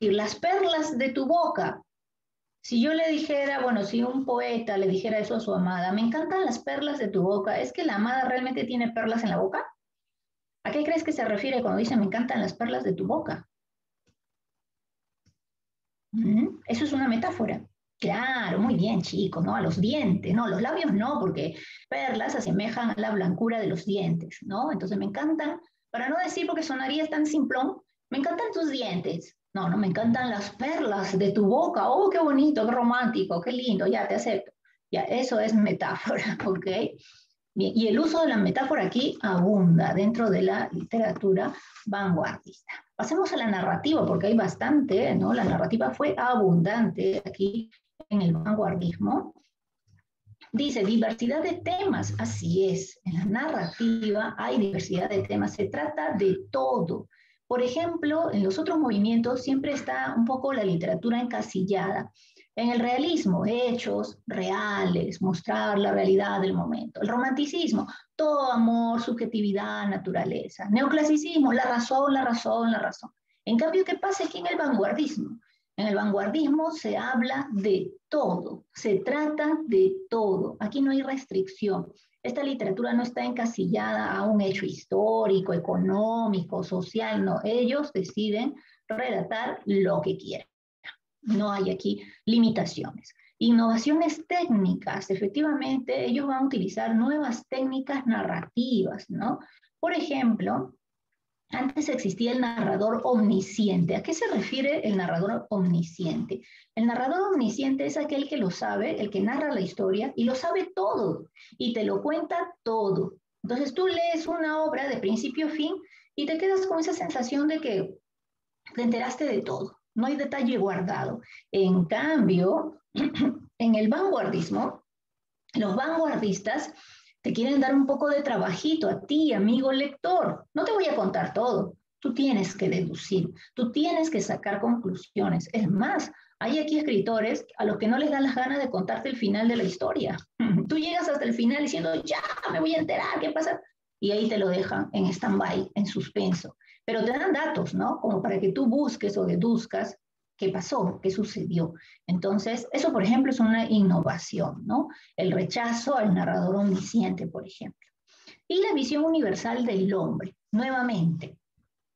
Y las perlas de tu boca. Si yo le dijera, bueno, si un poeta le dijera eso a su amada, me encantan las perlas de tu boca, ¿es que la amada realmente tiene perlas en la boca? ¿A qué crees que se refiere cuando dice me encantan las perlas de tu boca? Eso es una metáfora. Claro, muy bien, chicos, ¿no? A los dientes, no, los labios no, porque perlas asemejan a la blancura de los dientes, ¿no? Entonces me encantan, para no decir porque sonaría tan simplón, me encantan tus dientes, No, no, me encantan las perlas de tu boca. Oh, qué bonito, qué romántico, qué lindo, ya te acepto. Ya, eso es metáfora, ¿ok? Bien, y el uso de la metáfora aquí abunda dentro de la literatura vanguardista. Pasemos a la narrativa, porque hay bastante, ¿no? La narrativa fue abundante aquí en el vanguardismo. Dice diversidad de temas, así es, en la narrativa hay diversidad de temas, se trata de todo. Por ejemplo, en los otros movimientos siempre está un poco la literatura encasillada. En el realismo, hechos reales, mostrar la realidad del momento. El romanticismo, todo amor, subjetividad, naturaleza. Neoclasicismo, la razón, la razón, la razón. En cambio, ¿qué pasa aquí en el vanguardismo? En el vanguardismo se habla de todo, se trata de todo. Aquí no hay restricción. Esta literatura no está encasillada a un hecho histórico, económico, social, no. Ellos deciden relatar lo que quieran. No hay aquí limitaciones. Innovaciones técnicas, efectivamente, ellos van a utilizar nuevas técnicas narrativas, ¿no? Por ejemplo, antes existía el narrador omnisciente. ¿A qué se refiere el narrador omnisciente? El narrador omnisciente es aquel que lo sabe, el que narra la historia y lo sabe todo y te lo cuenta todo. Entonces tú lees una obra de principio a fin y te quedas con esa sensación de que te enteraste de todo. No hay detalle guardado. En cambio, en el vanguardismo, los vanguardistas te quieren dar un poco de trabajito a ti, amigo lector. No te voy a contar todo. Tú tienes que deducir, tú tienes que sacar conclusiones. Es más, hay aquí escritores a los que no les dan las ganas de contarte el final de la historia. Tú llegas hasta el final diciendo, ya, me voy a enterar, ¿qué pasa? Y ahí te lo dejan en stand-by, en suspenso. Pero te dan datos, ¿no? Como para que tú busques o deduzcas qué pasó, qué sucedió. Entonces, eso, por ejemplo, es una innovación, ¿no? El rechazo al narrador omnisciente, por ejemplo. Y la visión universal del hombre, nuevamente.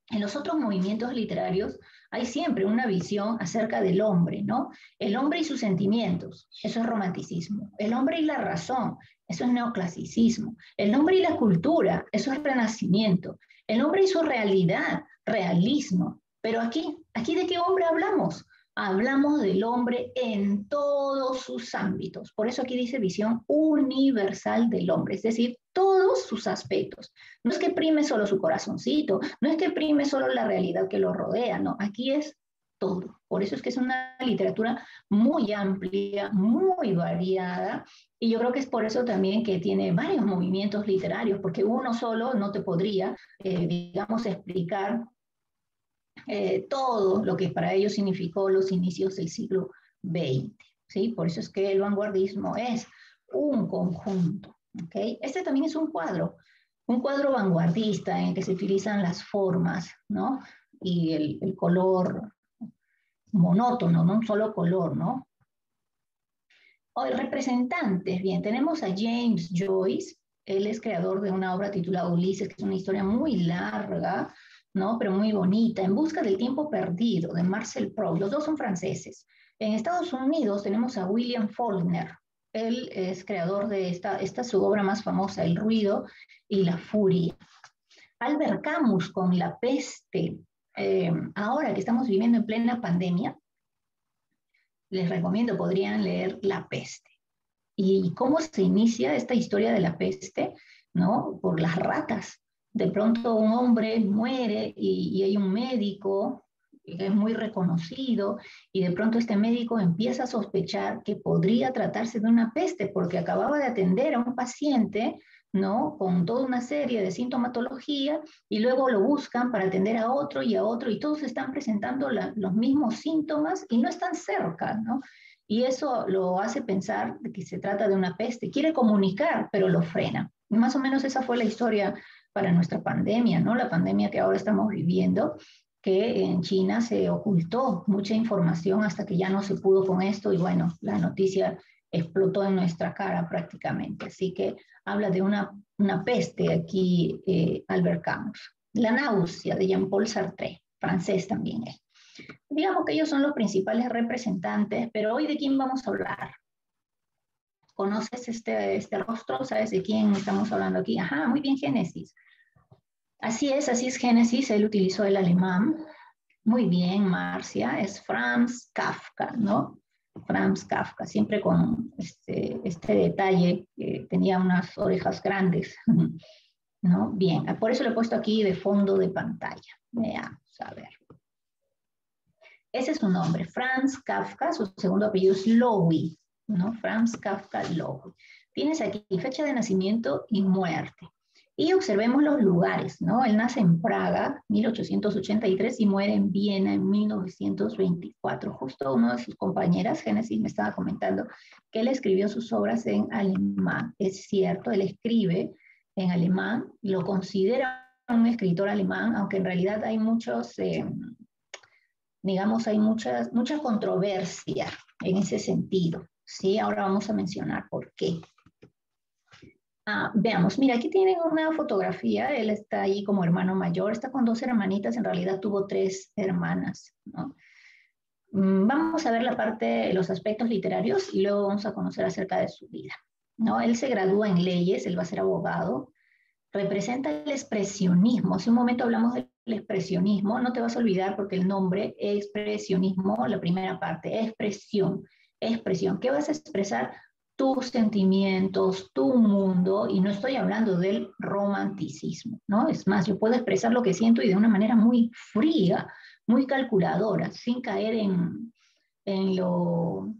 En los otros movimientos literarios hay siempre una visión acerca del hombre, ¿no? El hombre y sus sentimientos, eso es romanticismo. El hombre y la razón, eso es neoclasicismo. El hombre y la cultura, eso es renacimiento. El hombre y su realidad, realismo. Pero aquí ¿de qué hombre hablamos? Hablamos del hombre en todos sus ámbitos. Por eso aquí dice visión universal del hombre, es decir, todos sus aspectos. No es que prime solo su corazoncito, no es que prime solo la realidad que lo rodea, no, aquí es todo. Por eso es que es una literatura muy amplia, muy variada, y yo creo que es por eso también que tiene varios movimientos literarios, porque uno solo no te podría, digamos, explicar todo lo que para ellos significó los inicios del siglo XX. ¿Sí? Por eso es que el vanguardismo es un conjunto. ¿Okay? Este también es un cuadro vanguardista en el que se utilizan las formas, ¿no? Y el color monótono, no un solo color, ¿no? Hoy, representantes, bien, tenemos a James Joyce, él es creador de una obra titulada Ulises, que es una historia muy larga, ¿no? Pero muy bonita, En busca del tiempo perdido, de Marcel Proust. Los dos son franceses. En Estados Unidos tenemos a William Faulkner. Él es creador de esta es su obra más famosa, El ruido y la furia. Albert Camus con La peste. Ahora que estamos viviendo en plena pandemia, les recomiendo, podrían leer La peste. ¿Y cómo se inicia esta historia de la peste? ¿No? Por las ratas. De pronto un hombre muere y hay un médico que es muy reconocido y de pronto este médico empieza a sospechar que podría tratarse de una peste porque acababa de atender a un paciente, ¿no? Con toda una serie de sintomatología y luego lo buscan para atender a otro y todos están presentando los mismos síntomas y no están cerca, ¿no? Y eso lo hace pensar de que se trata de una peste. Quiere comunicar, pero lo frena. Más o menos esa fue la historia para nuestra pandemia, ¿no? La pandemia que ahora estamos viviendo, que en China se ocultó mucha información hasta que ya no se pudo con esto y bueno, la noticia explotó en nuestra cara prácticamente. Así que habla de una peste aquí, Albert Camus. La náusea de Jean-Paul Sartre, francés también es. Digamos que ellos son los principales representantes, pero hoy ¿de quién vamos a hablar? ¿Conoces este rostro? ¿Sabes de quién estamos hablando aquí? Ajá, muy bien, Génesis. Así es Génesis, él utilizó el alemán. Muy bien, Marcia, es Franz Kafka, ¿no? Franz Kafka, siempre con este detalle, que tenía unas orejas grandes, ¿no? Bien, por eso lo he puesto aquí de fondo de pantalla. Veamos, a ver. Ese es su nombre, Franz Kafka, su segundo apellido es Lowy, ¿no? Franz Kafka Lowy. Tienes aquí fecha de nacimiento y muerte. Y observemos los lugares, ¿no? Él nace en Praga, 1883, y muere en Viena en 1924. Justo una de sus compañeras, Génesis, me estaba comentando que él escribió sus obras en alemán. Es cierto, él escribe en alemán, lo considera un escritor alemán, aunque en realidad hay muchos, digamos, hay mucha controversia en ese sentido. ¿Sí? Ahora vamos a mencionar por qué. Veamos, mira, aquí tienen una fotografía, él está ahí como hermano mayor, está con dos hermanitas, en realidad tuvo tres hermanas, ¿no? Vamos a ver la parte, los aspectos literarios y luego vamos a conocer acerca de su vida, ¿no? Él se gradúa en leyes, él va a ser abogado, representa el expresionismo. Si un momento hablamos del expresionismo, no te vas a olvidar porque el nombre expresionismo, la primera parte, expresión, expresión. ¿Qué vas a expresar? Tus sentimientos, tu mundo, y no estoy hablando del romanticismo, ¿no? Es más, yo puedo expresar lo que siento y de una manera muy fría, muy calculadora, sin caer en lo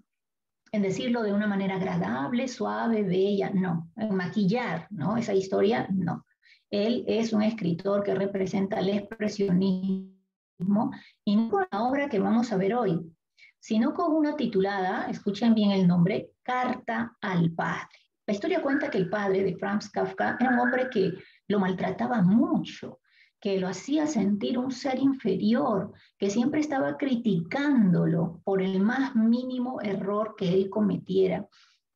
en decirlo de una manera agradable, suave, bella, no, en maquillar, ¿no? Esa historia, no. Él es un escritor que representa el expresionismo y no con la obra que vamos a ver hoy, sino con una titulada, escuchen bien el nombre, Carta al Padre. La historia cuenta que el padre de Franz Kafka era un hombre que lo maltrataba mucho, que lo hacía sentir un ser inferior, que siempre estaba criticándolo por el más mínimo error que él cometiera.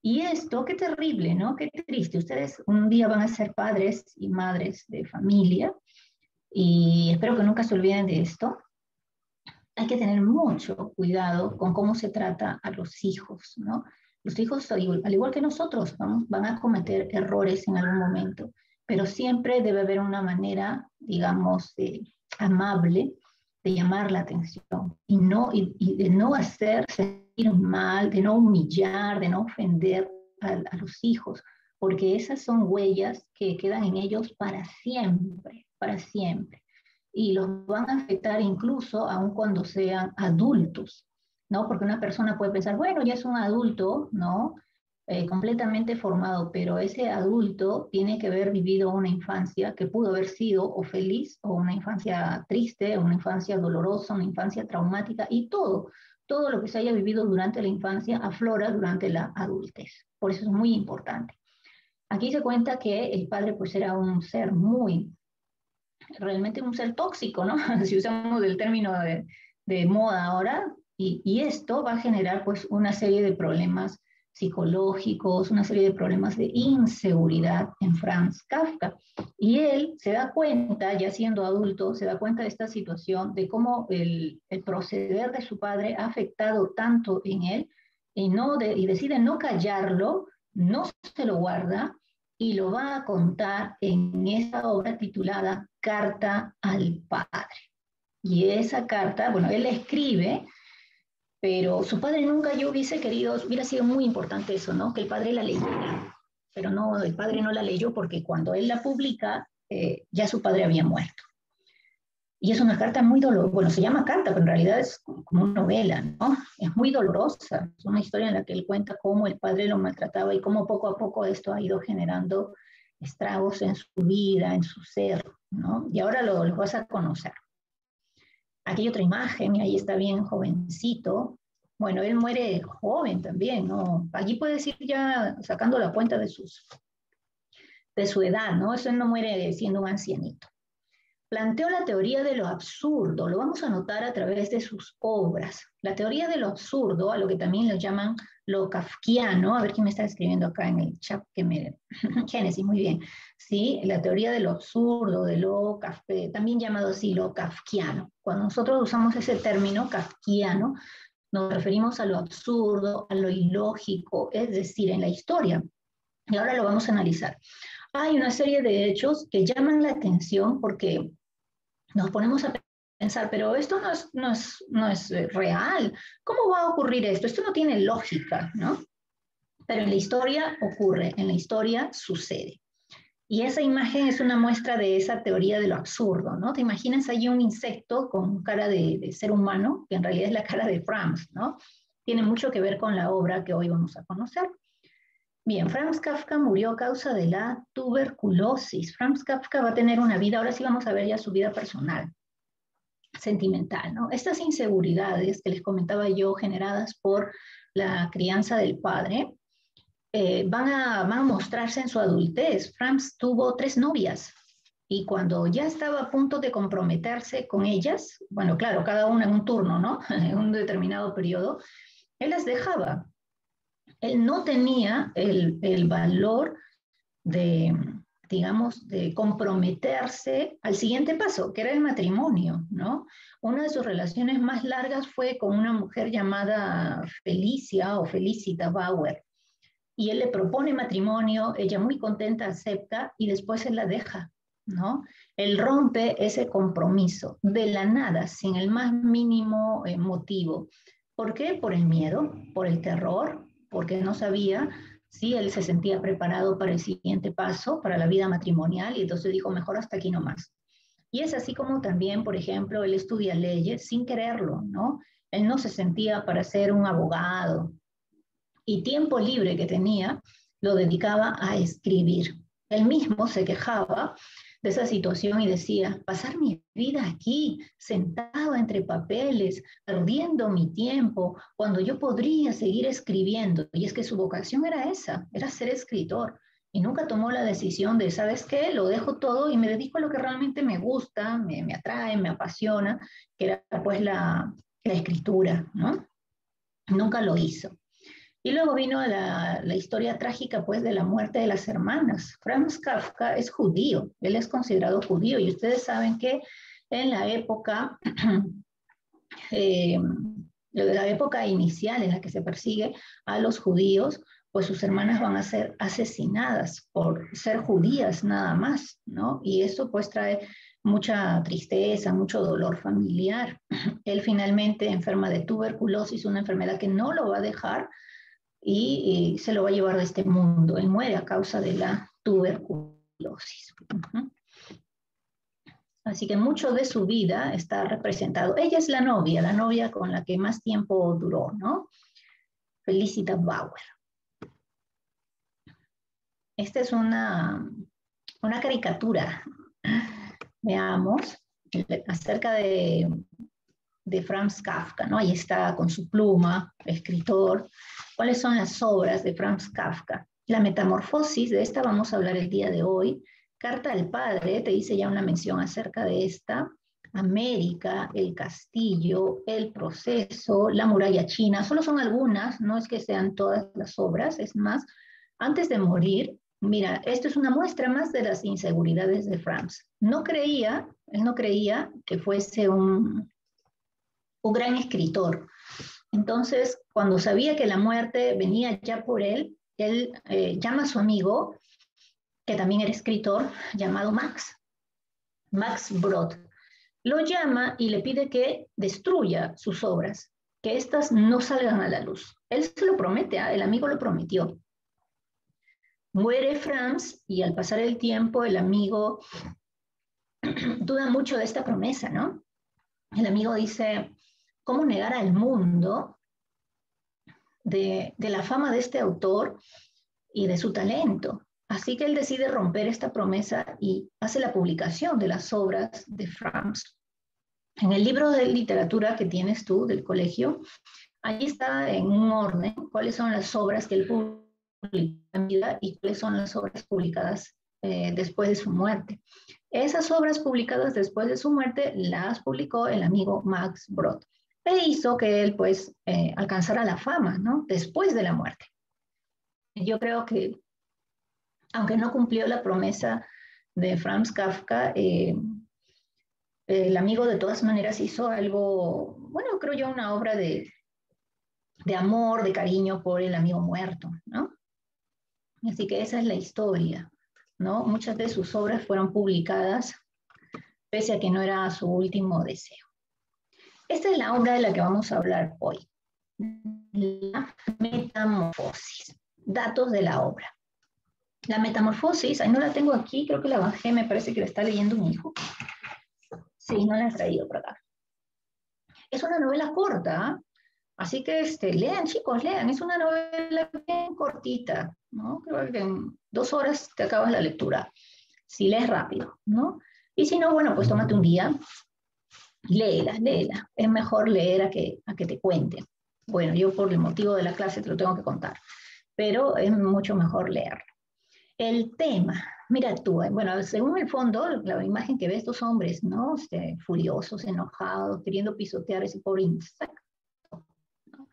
Y esto, qué terrible, ¿no? Qué triste. Ustedes un día van a ser padres y madres de familia y espero que nunca se olviden de esto. Hay que tener mucho cuidado con cómo se trata a los hijos, ¿no? Los hijos, al igual que nosotros, van a cometer errores en algún momento, pero siempre debe haber una manera, digamos, amable de llamar la atención y de no hacer sentir mal, de no humillar, de no ofender a los hijos, porque esas son huellas que quedan en ellos para siempre, para siempre y los van a afectar incluso aun cuando sean adultos, ¿no? Porque una persona puede pensar, bueno, ya es un adulto, ¿no? Completamente formado, pero ese adulto tiene que haber vivido una infancia que pudo haber sido o feliz, o una infancia triste, o una infancia dolorosa, una infancia traumática, y todo lo que se haya vivido durante la infancia aflora durante la adultez. Por eso es muy importante. Aquí se cuenta que el padre pues era un ser realmente un ser tóxico, ¿no? Si usamos el término de moda ahora, y esto va a generar pues una serie de problemas psicológicos, una serie de problemas de inseguridad en Franz Kafka. Y él se da cuenta, ya siendo adulto, se da cuenta de esta situación, de cómo el proceder de su padre ha afectado tanto en él y decide no callarlo, no se lo guarda, y lo va a contar en esa obra titulada Carta al Padre. Y esa carta, bueno, él la escribe, pero su padre nunca yo hubiese querido, hubiera sido muy importante eso, ¿no? Que el padre la leyera. Pero no, el padre no la leyó porque cuando él la publica, ya su padre había muerto. Y es una carta muy dolorosa, bueno, se llama carta, pero en realidad es como una novela, ¿no? Es muy dolorosa, es una historia en la que él cuenta cómo el padre lo maltrataba y cómo poco a poco esto ha ido generando estragos en su vida, en su ser, ¿no? Y ahora lo vas a conocer. Aquí hay otra imagen, ahí está bien jovencito. Bueno, él muere joven también, ¿no? Allí puedes ir ya sacando la cuenta de su edad, ¿no? Eso no muere siendo un ancianito. Planteó la teoría de lo absurdo, lo vamos a notar a través de sus obras. La teoría de lo absurdo, a lo que también lo llaman lo kafkiano, a ver quién me está escribiendo acá en el chat, Génesis, muy bien, sí, la teoría de lo absurdo, de lo también llamado así, lo kafkiano. Cuando nosotros usamos ese término kafkiano, nos referimos a lo absurdo, a lo ilógico, es decir, en la historia. Y ahora lo vamos a analizar. Hay una serie de hechos que llaman la atención porque nos ponemos a pensar, pero esto no es real. ¿Cómo va a ocurrir esto? Esto no tiene lógica, ¿no? Pero en la historia ocurre, en la historia sucede. Y esa imagen es una muestra de esa teoría de lo absurdo, ¿no? Te imaginas ahí un insecto con cara de ser humano, que en realidad es la cara de Franz, ¿no? Tiene mucho que ver con la obra que hoy vamos a conocer. Bien, Franz Kafka murió a causa de la tuberculosis. Franz Kafka va a tener una vida, ahora sí vamos a ver ya su vida personal, sentimental, ¿no? Estas inseguridades que les comentaba yo, generadas por la crianza del padre, van a mostrarse en su adultez. Franz tuvo 3 novias y cuando ya estaba a punto de comprometerse con ellas, bueno, claro, cada una en un turno, ¿no? En un determinado periodo, él las dejaba. Él no tenía el valor de, digamos, de comprometerse al siguiente paso, que era el matrimonio, ¿no? Una de sus relaciones más largas fue con una mujer llamada Felicia o Felicita Bauer, y él le propone matrimonio, ella muy contenta acepta y después él la deja, ¿no? Él rompe ese compromiso de la nada, sin el más mínimo motivo. ¿Por qué? Por el miedo, por el terror, porque no sabía si él se sentía preparado para el siguiente paso, para la vida matrimonial, y entonces dijo, mejor hasta aquí nomás. Y es así como también, por ejemplo, él estudia leyes sin quererlo, ¿no? Él no se sentía para ser un abogado, y tiempo libre que tenía lo dedicaba a escribir. Él mismo se quejaba de esa situación y decía, pasar mi vida aquí, sentado entre papeles, perdiendo mi tiempo, cuando yo podría seguir escribiendo. Y es que su vocación era esa, era ser escritor. Y nunca tomó la decisión de, ¿sabes qué? Lo dejo todo y me dedico a lo que realmente me gusta, me atrae, me apasiona, que era pues la escritura, ¿no? Nunca lo hizo. Y luego vino la historia trágica, pues, de la muerte de las hermanas. Franz Kafka es judío, él es considerado judío, y ustedes saben que en la época, eh, de la época inicial en la que se persigue a los judíos, pues sus hermanas van a ser asesinadas por ser judías nada más, ¿no? Y eso pues trae mucha tristeza, mucho dolor familiar. Él finalmente enferma de tuberculosis, una enfermedad que no lo va a dejar, y se lo va a llevar de este mundo. Él muere a causa de la tuberculosis. Así que mucho de su vida está representado. Ella es la novia con la que más tiempo duró, ¿no? Felicita Bauer. Esta es una caricatura, veamos, acerca de Franz Kafka, ¿no? Ahí está con su pluma, escritor. ¿Cuáles son las obras de Franz Kafka? La Metamorfosis, de esta vamos a hablar el día de hoy. Carta al Padre, te dice ya una mención acerca de esta. América, El Castillo, El Proceso, La Muralla China, solo son algunas, no es que sean todas las obras, es más, antes de morir, mira, esto es una muestra más de las inseguridades de Franz. Él no creía que fuese un gran escritor. Entonces, cuando sabía que la muerte venía ya por él, él llama a su amigo, que también era escritor, llamado Max Brod. Lo llama y le pide que destruya sus obras, que éstas no salgan a la luz. Él se lo promete, el amigo lo prometió. Muere Franz y al pasar el tiempo el amigo duda mucho de esta promesa, ¿no? El amigo dice, ¿cómo negar al mundo de la fama de este autor y de su talento? Así que él decide romper esta promesa y hace la publicación de las obras de Franz. En el libro de literatura que tienes tú del colegio, ahí está en un orden cuáles son las obras que él publicó en vida y cuáles son las obras publicadas después de su muerte. Esas obras publicadas después de su muerte las publicó el amigo Max Brod e hizo que él pues alcanzara la fama, ¿no? Después de la muerte. Yo creo que aunque no cumplió la promesa de Franz Kafka, el amigo de todas maneras hizo algo, bueno, creo yo una obra de amor, de cariño por el amigo muerto, ¿no? Así que esa es la historia, ¿no? Muchas de sus obras fueron publicadas pese a que no era su último deseo. Esta es la obra de la que vamos a hablar hoy. La Metamorfosis. Datos de la obra. La Metamorfosis, ahí no la tengo aquí, creo que la bajé, me parece que la está leyendo mi hijo. Sí, no la he traído por acá. Es una novela corta, así que lean, chicos, lean. Es una novela bien cortita, ¿no? Creo que en 2 horas te acabas la lectura, si lees rápido, ¿no? Y si no, bueno, pues tómate un día, léela, léela. Es mejor leer a que te cuenten. Bueno, yo por el motivo de la clase te lo tengo que contar, pero es mucho mejor leer. El tema, mira tú, bueno, según el fondo, la imagen que ves, 2 hombres, ¿no? Furiosos, enojados, queriendo pisotear a ese pobre insecto, ¿no?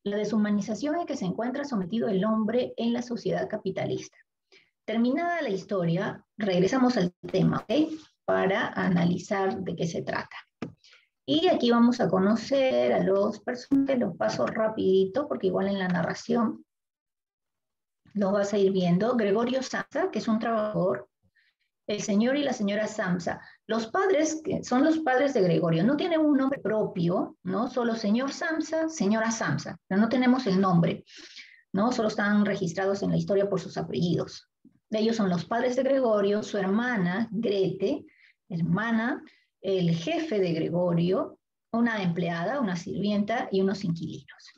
La deshumanización en que se encuentra sometido el hombre en la sociedad capitalista. Terminada la historia, regresamos al tema, ¿ok? Para analizar de qué se trata. Y aquí vamos a conocer a los personajes, los paso rapidito, porque igual en la narración los vas a ir viendo. Gregorio Samsa, que es un trabajador, el señor y la señora Samsa. Los padres, que son los padres de Gregorio, no tienen un nombre propio, ¿no? Solo señor Samsa, señora Samsa, pero no tenemos el nombre, ¿no? Solo están registrados en la historia por sus apellidos. Ellos son los padres de Gregorio, su hermana, Grete, hermana, el jefe de Gregorio, una empleada, una sirvienta y unos inquilinos.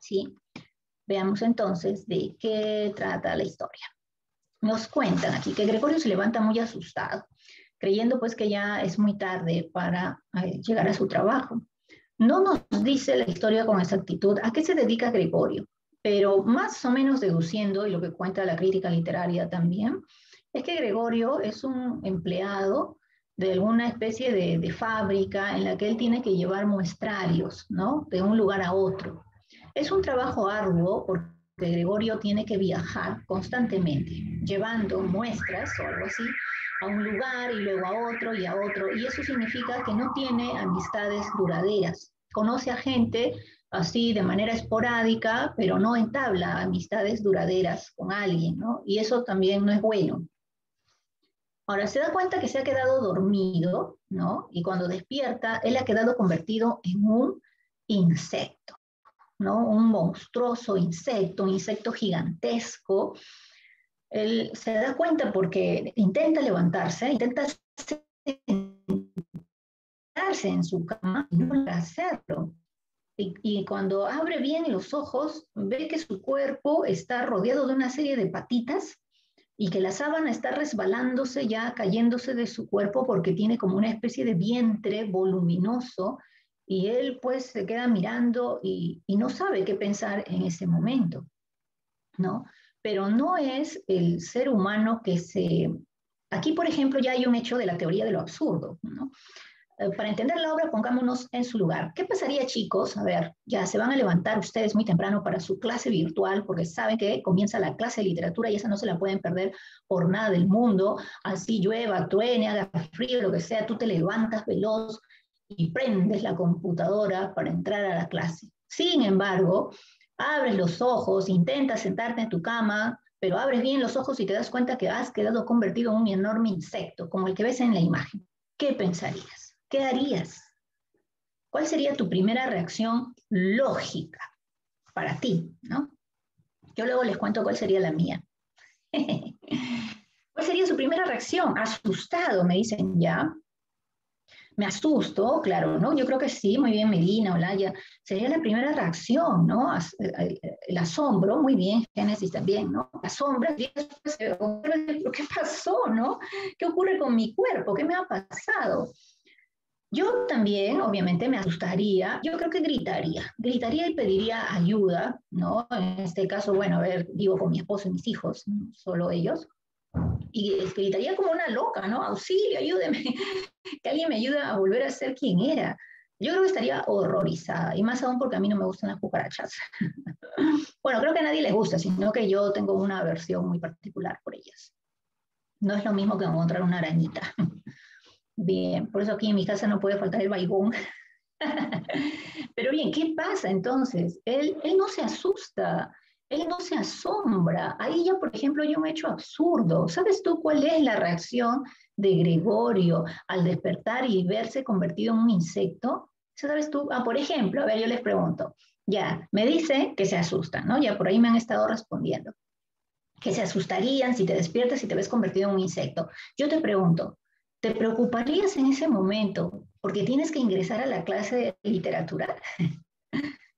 ¿Sí? Veamos entonces de qué trata la historia. Nos cuentan aquí que Gregorio se levanta muy asustado, creyendo pues que ya es muy tarde para llegar a su trabajo. No nos dice la historia con exactitud a qué se dedica Gregorio, pero más o menos deduciendo, y lo que cuenta la crítica literaria también, es que Gregorio es un empleado de alguna especie de fábrica en la que él tiene que llevar muestrarios, ¿no? De un lugar a otro. Es un trabajo arduo porque Gregorio tiene que viajar constantemente, llevando muestras o algo así a un lugar y luego a otro y a otro, y eso significa que no tiene amistades duraderas. Conoce a gente así de manera esporádica, pero no entabla amistades duraderas con alguien, ¿no? Y eso también no es bueno. Ahora, se da cuenta que se ha quedado dormido, ¿no? Y cuando despierta, él ha quedado convertido en un insecto, ¿no? Un monstruoso insecto, un insecto gigantesco. Él se da cuenta porque intenta levantarse, intenta sentarse en su cama y no logra hacerlo. Y cuando abre bien los ojos, ve que su cuerpo está rodeado de una serie de patitas y que la sábana está resbalándose ya, cayéndose de su cuerpo porque tiene como una especie de vientre voluminoso y él pues se queda mirando y no sabe qué pensar en ese momento, ¿no? Pero no es el ser humano que se... Aquí, por ejemplo, ya hay un hecho de la teoría de lo absurdo, ¿no? Para entender la obra, pongámonos en su lugar. ¿Qué pasaría, chicos? A ver, ya se van a levantar ustedes muy temprano para su clase virtual porque saben que comienza la clase de literatura y esa no se la pueden perder por nada del mundo. Así llueva, truene, haga frío, lo que sea, tú te levantas veloz y prendes la computadora para entrar a la clase. Sin embargo, abres los ojos, intentas sentarte en tu cama, pero abres bien los ojos y te das cuenta que has quedado convertido en un enorme insecto, como el que ves en la imagen. ¿Qué pensarías? ¿Qué harías? ¿Cuál sería tu primera reacción lógica para ti, ¿no? Yo luego les cuento cuál sería la mía. ¿Cuál sería su primera reacción? Asustado, me dicen ya. Me asusto, claro, ¿no? Yo creo que sí, muy bien, Melina, Olaya. Sería la primera reacción, ¿no? El asombro, muy bien, Génesis también, ¿no? Asombro, ¿qué pasó, no? ¿Qué ocurre con mi cuerpo? ¿Qué me ha pasado? Yo también, obviamente, me asustaría, yo creo que gritaría y pediría ayuda, ¿no? En este caso, bueno, a ver, vivo con mi esposo y mis hijos, solo ellos, y gritaría como una loca, ¿no? Auxilio, ayúdeme, que alguien me ayude a volver a ser quien era. Yo creo que estaría horrorizada, y más aún porque a mí no me gustan las cucarachas. Bueno, creo que a nadie les gusta, sino que yo tengo una aversión muy particular por ellas. No es lo mismo que encontrar una arañita. Bien, por eso aquí en mi casa no puede faltar el baigón. Pero bien, ¿qué pasa entonces? Él no se asusta, él no se asombra. Ahí ya, por ejemplo, hay un hecho absurdo. ¿Sabes tú cuál es la reacción de Gregorio al despertar y verse convertido en un insecto? ¿Sabes tú? Por ejemplo, a ver, yo les pregunto, ya, me dice que se asustan, ¿no? Ya por ahí me han estado respondiendo, que se asustarían si te despiertas y te ves convertido en un insecto. Yo te pregunto, ¿te preocuparías en ese momento porque tienes que ingresar a la clase de literatura?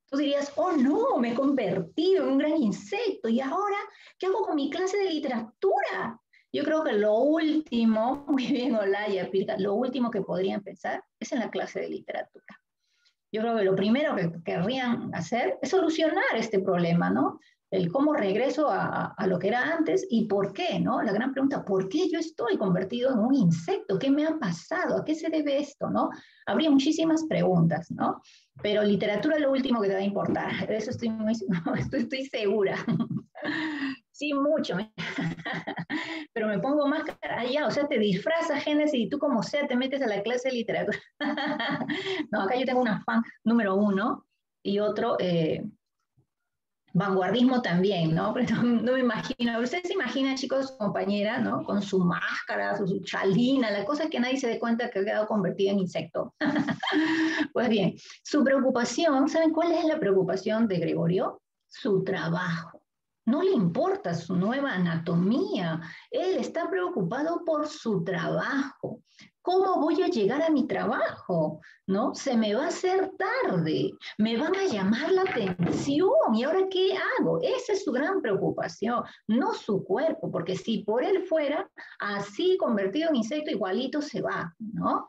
Tú dirías, oh no, me he convertido en un gran insecto y ahora, ¿qué hago con mi clase de literatura? Yo creo que lo último, muy bien, Olaya, Pirca, lo último que podrían pensar es en la clase de literatura. Yo creo que lo primero que querrían hacer es solucionar este problema, ¿no? El cómo regreso a lo que era antes y por qué, ¿no? La gran pregunta, ¿por qué yo estoy convertido en un insecto? ¿Qué me ha pasado? ¿A qué se debe esto, no? Habría muchísimas preguntas, ¿no? Pero literatura es lo último que te va a importar. De eso estoy, estoy segura. Sí, mucho. Pero me pongo máscara allá, o sea, te disfrazas, Génesis, y tú como sea te metes a la clase de literatura. No, acá yo tengo una fan número uno y otro vanguardismo también, ¿no? Pero no me imagino, ustedes se imaginan, chicos, su compañera, ¿no? Con su máscara, su chalina, la cosa es que nadie se dé cuenta que ha quedado convertida en insecto. Pues bien, su preocupación, ¿saben cuál es la preocupación de Gregorio? Su trabajo. No le importa su nueva anatomía, él está preocupado por su trabajo. ¿Cómo voy a llegar a mi trabajo? ¿No? Se me va a hacer tarde, me van a llamar la atención y ahora ¿qué hago? Esa es su gran preocupación, no su cuerpo, porque si por él fuera así convertido en insecto, igualito se va, ¿no?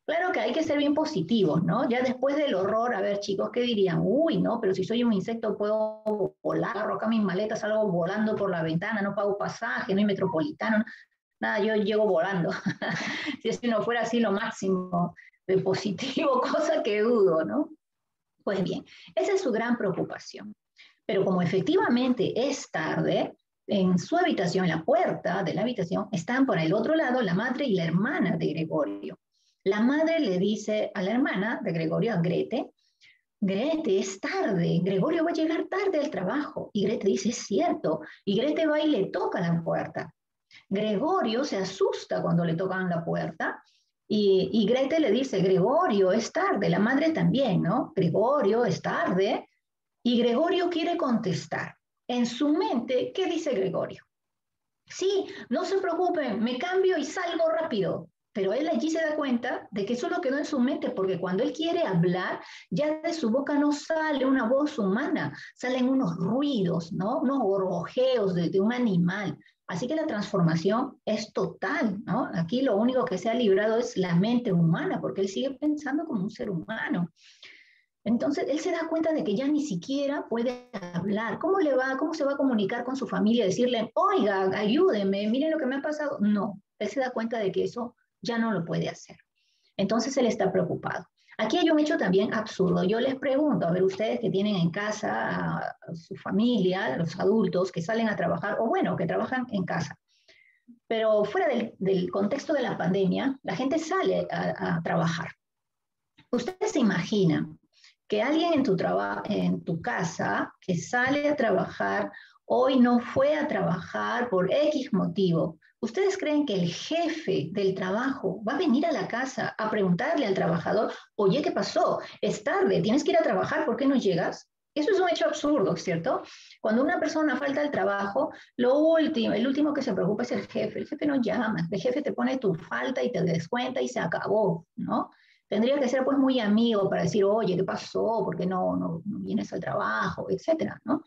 Claro que hay que ser bien positivos, ¿no? Ya después del horror, a ver, chicos, ¿qué dirían? Uy, no, pero si soy un insecto puedo volar, agarro acá mis maletas, salgo volando por la ventana, no pago pasaje, no hay metropolitano, nada, yo llego volando. Si eso no fuera así lo máximo de positivo, cosa que dudo, ¿no? Pues bien, esa es su gran preocupación. Pero como efectivamente es tarde, en su habitación, en la puerta de la habitación, están por el otro lado la madre y la hermana de Gregorio. La madre le dice a la hermana de Gregorio, a Grete, Grete, es tarde, Gregorio va a llegar tarde al trabajo. Y Grete dice, es cierto. Y Grete va y le toca la puerta. Gregorio se asusta cuando le tocan la puerta y Grete le dice, Gregorio, es tarde. La madre también, ¿no? Gregorio, es tarde. Y Gregorio quiere contestar. En su mente, ¿qué dice Gregorio? Sí, no se preocupen, me cambio y salgo rápido. Pero él allí se da cuenta de que solo quedó en su mente, porque cuando él quiere hablar, ya de su boca no sale una voz humana, salen unos ruidos, ¿no? Unos gorgojeos de un animal. Así que la transformación es total, ¿no? Aquí lo único que se ha librado es la mente humana, porque él sigue pensando como un ser humano. Entonces, él se da cuenta de que ya ni siquiera puede hablar. ¿Cómo le va? ¿Cómo se va a comunicar con su familia? Decirle, oiga, ayúdeme, miren lo que me ha pasado. No, él se da cuenta de que eso ya no lo puede hacer. Entonces, él está preocupado. Aquí hay un hecho también absurdo. Yo les pregunto, a ver, ustedes que tienen en casa a su familia, a los adultos que salen a trabajar, o bueno, que trabajan en casa, pero fuera del contexto de la pandemia, la gente sale a trabajar. ¿Ustedes se imaginan que alguien en tu casa que sale a trabajar hoy no fue a trabajar por X motivo? ¿Ustedes creen que el jefe del trabajo va a venir a la casa a preguntarle al trabajador, oye, ¿qué pasó? Es tarde, tienes que ir a trabajar, ¿por qué no llegas? Eso es un hecho absurdo, ¿cierto? Cuando una persona falta al trabajo, el último que se preocupa es el jefe no llama, el jefe te pone tu falta y te descuenta y se acabó, ¿no? Tendría que ser pues muy amigo para decir, oye, ¿qué pasó? ¿Por qué no vienes al trabajo? Etcétera, ¿no?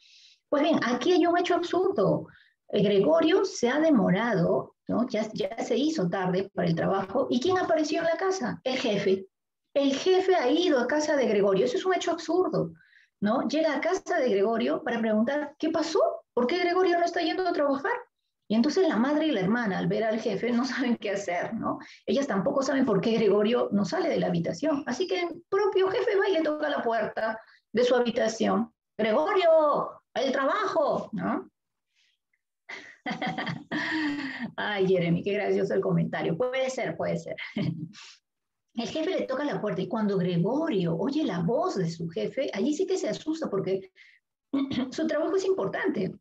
Pues bien, aquí hay un hecho absurdo. El Gregorio se ha demorado, ¿no? Ya se hizo tarde para el trabajo. ¿Y quién apareció en la casa? El jefe. El jefe ha ido a casa de Gregorio. Eso es un hecho absurdo, ¿no? Llega a casa de Gregorio para preguntar, ¿qué pasó? ¿Por qué Gregorio no está yendo a trabajar? Y entonces la madre y la hermana, al ver al jefe, no saben qué hacer, ¿no? Ellas tampoco saben por qué Gregorio no sale de la habitación. Así que el propio jefe va y le toca la puerta de su habitación. Gregorio, el trabajo, ¿no? Ay, Jeremy, qué gracioso el comentario. Puede ser, puede ser. El jefe le toca la puerta y cuando Gregorio oye la voz de su jefe, allí sí que se asusta porque su trabajo es importante.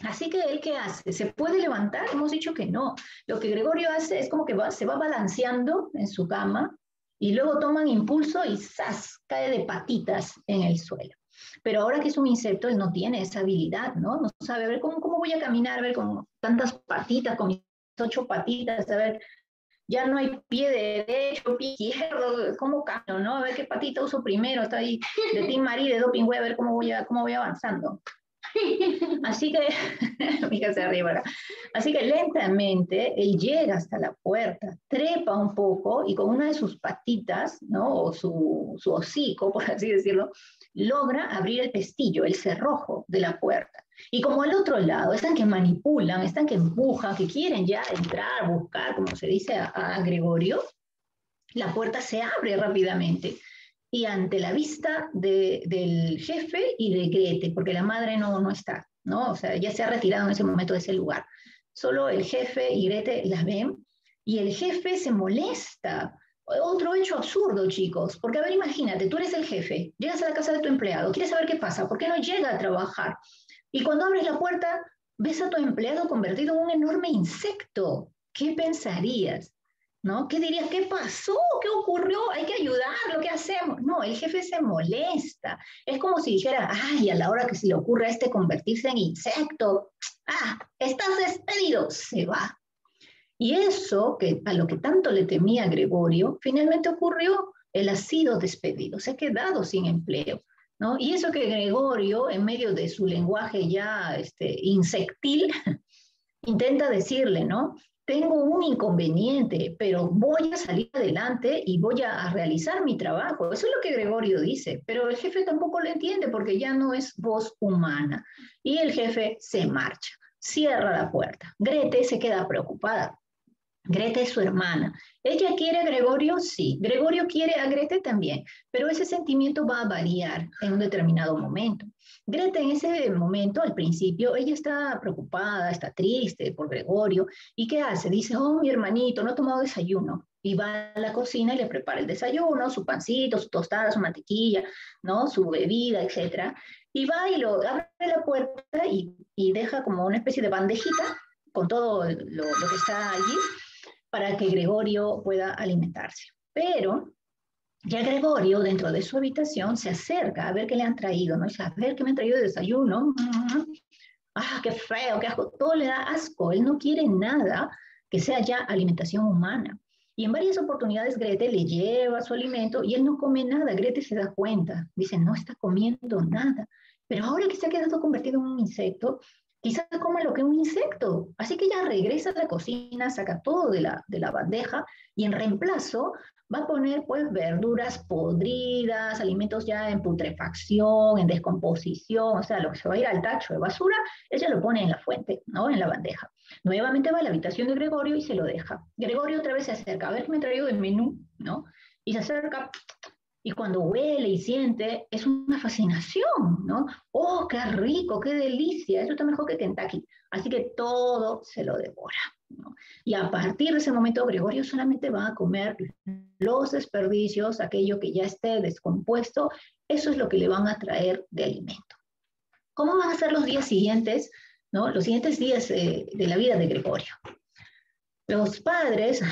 Así que él, ¿qué hace? ¿Se puede levantar? Hemos dicho que no. Lo que Gregorio hace es como que se va balanceando en su cama y luego toman impulso y ¡zas! Cae de patitas en el suelo. Pero ahora que es un insecto, él no tiene esa habilidad, ¿no? No sabe, a ver, ¿cómo voy a caminar? A ver, con tantas patitas, con mis 8 patitas, a ver, ya no hay pie derecho, pie izquierdo, ¿cómo camino, no? A ver qué patita uso primero, está ahí de Team Marie, de Doping Web, a ver cómo voy avanzando. Así que, fíjate arriba, así que lentamente él llega hasta la puerta, trepa un poco y con una de sus patitas, ¿no? O su hocico, por así decirlo, logra abrir el pestillo, el cerrojo de la puerta. Y como al otro lado están que manipulan, están que empujan, que quieren ya entrar, buscar, como se dice a Gregorio, la puerta se abre rápidamente y ante la vista del jefe y de Grete, porque la madre no está, ¿no? O sea, ya se ha retirado en ese momento de ese lugar. Solo el jefe y Grete las ven y el jefe se molesta. Otro hecho absurdo, chicos, porque a ver, imagínate, tú eres el jefe, llegas a la casa de tu empleado, quieres saber qué pasa, ¿por qué no llega a trabajar? Y cuando abres la puerta, ves a tu empleado convertido en un enorme insecto. ¿Qué pensarías? ¿No? ¿Qué dirías? ¿Qué pasó? ¿Qué ocurrió? Hay que ayudarlo, ¿qué hacemos? No, el jefe se molesta. Es como si dijera, ay, a la hora que se le ocurre a este convertirse en insecto, ah, estás despedido, se va. Y eso, que a lo que tanto le temía Gregorio, finalmente ocurrió. Él ha sido despedido, se ha quedado sin empleo, ¿no? Y eso que Gregorio, en medio de su lenguaje ya insectil, intenta decirle, ¿no? Tengo un inconveniente, pero voy a salir adelante y voy a realizar mi trabajo. Eso es lo que Gregorio dice, pero el jefe tampoco lo entiende porque ya no es voz humana. Y el jefe se marcha, cierra la puerta. Grete se queda preocupada. Grete es su hermana. ¿Ella quiere a Gregorio? Sí. Gregorio quiere a Grete también, pero ese sentimiento va a variar en un determinado momento. Grete en ese momento, al principio, ella está preocupada, está triste por Gregorio. ¿Y qué hace? Dice, oh, mi hermanito, no ha tomado desayuno. Y va a la cocina y le prepara el desayuno, su pancito, su tostada, su mantequilla, ¿no? Su bebida, etcétera. Y va y lo abre la puerta y deja como una especie de bandejita con todo lo que está allí para que Gregorio pueda alimentarse. Pero ya Gregorio, dentro de su habitación, se acerca a ver qué le han traído, ¿no? Dice, a ver qué me han traído de desayuno. Ah, qué feo, qué asco. Todo le da asco. Él no quiere nada que sea ya alimentación humana. Y en varias oportunidades Grete le lleva su alimento y él no come nada. Grete se da cuenta. Dice, no está comiendo nada. Pero ahora que se ha quedado convertido en un insecto, quizás coma lo que es un insecto. Así que ella regresa a la cocina, saca todo de la bandeja y en reemplazo va a poner pues verduras podridas, alimentos ya en putrefacción, en descomposición, o sea, lo que se va a ir al tacho de basura, ella lo pone en la fuente, ¿no? En la bandeja. Nuevamente va a la habitación de Gregorio y se lo deja. Gregorio otra vez se acerca, a ver qué me he traído de menú, ¿no? Y se acerca, y cuando huele y siente, es una fascinación, ¿no? ¡Oh, qué rico, qué delicia! Eso está mejor que Kentucky. Así que todo se lo devora, ¿no? Y a partir de ese momento, Gregorio solamente va a comer los desperdicios, aquello que ya esté descompuesto, eso es lo que le van a traer de alimento. ¿Cómo van a ser los días siguientes, ¿no? Los siguientes días de la vida de Gregorio? Los padres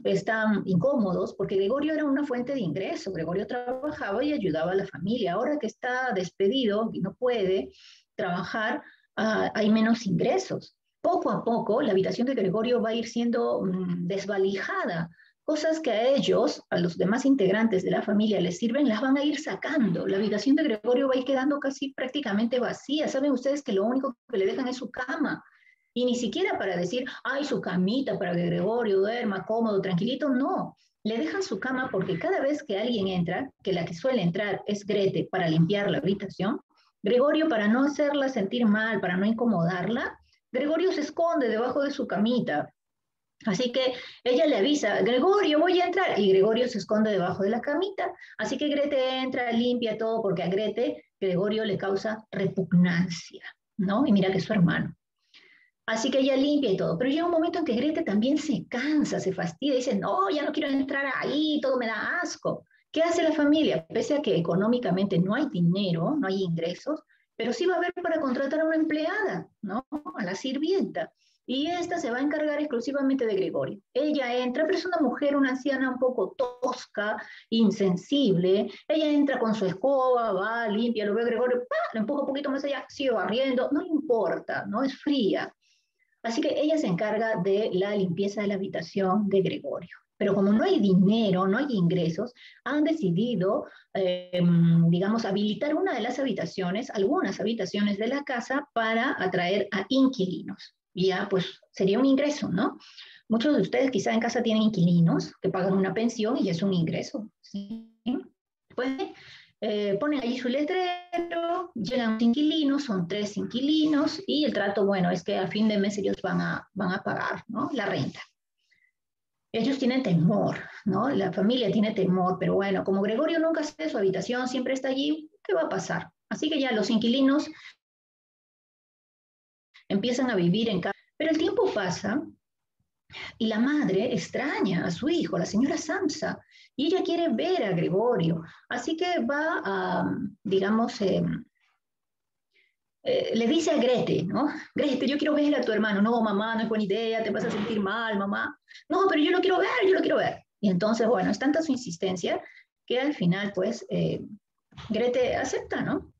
están incómodos porque Gregorio era una fuente de ingreso. Gregorio trabajaba y ayudaba a la familia. Ahora que está despedido y no puede trabajar, hay menos ingresos. Poco a poco, la habitación de Gregorio va a ir siendo desvalijada. Cosas que a ellos, a los demás integrantes de la familia, les sirven, las van a ir sacando. La habitación de Gregorio va a ir quedando casi prácticamente vacía. Saben ustedes que lo único que le dejan es su cama. Y ni siquiera para decir, ay, su camita para que Gregorio duerma cómodo, tranquilito, no. Le dejan su cama porque cada vez que alguien entra, que la que suele entrar es Grete para limpiar la habitación, Gregorio, para no hacerla sentir mal, para no incomodarla, Gregorio se esconde debajo de su camita. Así que ella le avisa, Gregorio, voy a entrar, y Gregorio se esconde debajo de la camita. Así que Grete entra, limpia todo, porque a Grete Gregorio le causa repugnancia, ¿no? Y mira que es su hermano. Así que ella limpia y todo, pero llega un momento en que Grete también se cansa, se fastidia, y dice, no, ya no quiero entrar ahí, todo me da asco. ¿Qué hace la familia? Pese a que económicamente no hay dinero, no hay ingresos, pero sí va a haber para contratar a una empleada, ¿no? A la sirvienta. y esta se va a encargar exclusivamente de Gregorio. Ella entra, pero es una mujer, una anciana un poco tosca, insensible. Ella entra con su escoba, va, limpia, lo ve a Gregorio, ¡pah! Lo empuja un poquito más allá, sigue barriendo, no le importa, no es fría. Así que ella se encarga de la limpieza de la habitación de Gregorio. Pero como no hay dinero, no hay ingresos, han decidido, digamos, habilitar una de las habitaciones, algunas habitaciones de la casa para atraer a inquilinos. Y ya, pues, sería un ingreso, ¿no? Muchos de ustedes quizá en casa tienen inquilinos que pagan una pensión y es un ingreso, ¿sí? Pues ponen allí su letrero, llegan los inquilinos, son 3 inquilinos y el trato, bueno, es que a fin de mes ellos van a pagar, ¿no? La renta. Ellos tienen temor, ¿no? La familia tiene temor, pero bueno, como Gregorio nunca sale de su habitación, siempre está allí, ¿qué va a pasar? Así que ya los inquilinos empiezan a vivir en casa. Pero el tiempo pasa y la madre extraña a su hijo, la señora Samsa, y ella quiere ver a Gregorio. Así que va a, digamos, le dice a Grete, ¿no? Grete, yo quiero ver a tu hermano. No, mamá, no es buena idea, te vas a sentir mal, mamá. No, pero yo lo quiero ver, yo lo quiero ver. Y entonces, bueno, es tanta su insistencia que al final, pues, Grete acepta, ¿no?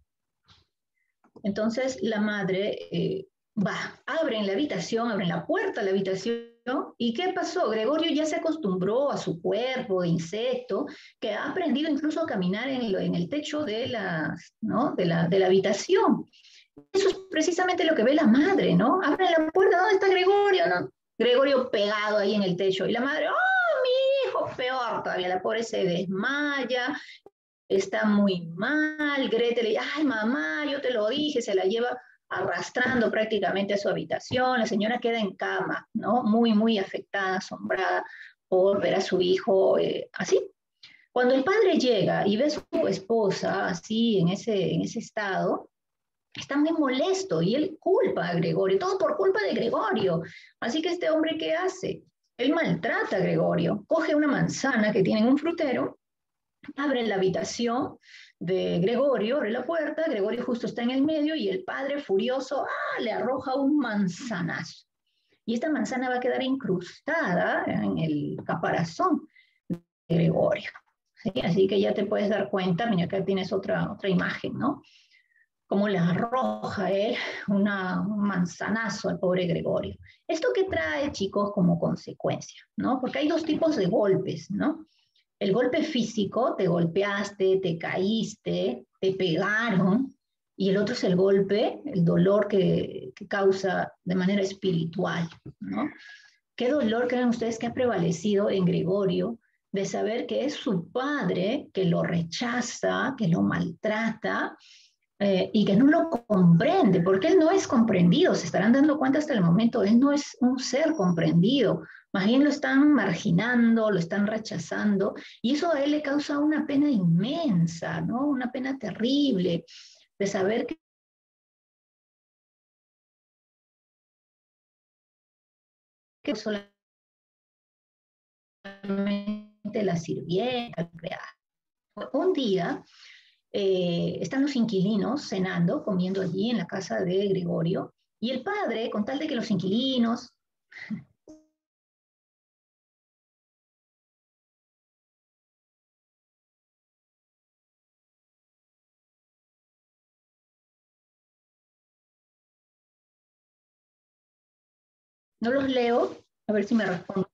Entonces la madre va, abren la habitación, abren la puerta de la habitación. ¿Y qué pasó? Gregorio ya se acostumbró a su cuerpo de insecto, que ha aprendido incluso a caminar en el techo de ¿no? de la habitación. Eso es precisamente lo que ve la madre, ¿no? Abre la puerta, ¿dónde está Gregorio? ¿No? Gregorio pegado ahí en el techo. Y la madre, ¡oh, mi hijo! Peor todavía, la pobre se desmaya, está muy mal. Gretel le dice, ay, mamá, yo te lo dije, se la lleva arrastrando prácticamente a su habitación. La señora queda en cama, ¿no? Muy, muy afectada, asombrada por ver a su hijo así. Cuando el padre llega y ve a su esposa así, en ese estado, está muy molesto y él culpa a Gregorio, todo por culpa de Gregorio. Así que este hombre, ¿qué hace? Él maltrata a Gregorio, coge una manzana que tiene en un frutero, abre la habitación de Gregorio, abre la puerta, Gregorio justo está en el medio y el padre furioso le arroja un manzanazo. Y esta manzana va a quedar incrustada en el caparazón de Gregorio. ¿Sí? Así que ya te puedes dar cuenta, mira, acá tienes otra imagen, ¿no? Cómo le arroja él un manzanazo al pobre Gregorio. ¿Esto qué trae, chicos, como consecuencia? ¿No? Porque hay 2 tipos de golpes, ¿no? El golpe físico, te golpeaste, te caíste, te pegaron, y el otro es el golpe, el dolor que causa de manera espiritual, ¿no? ¿Qué dolor creen ustedes que ha prevalecido en Gregorio de saber que es su padre que lo rechaza, que lo maltrata, y que no lo comprende, porque él no es comprendido, se estarán dando cuenta hasta el momento, él no es un ser comprendido, más bien lo están marginando, lo están rechazando, y eso a él le causa una pena inmensa, ¿no? Una pena terrible de saber que solamente la sirvienta. Un día están los inquilinos cenando, comiendo allí en la casa de Gregorio, y el padre, con tal de que los inquilinos no los leo, a ver si me responden.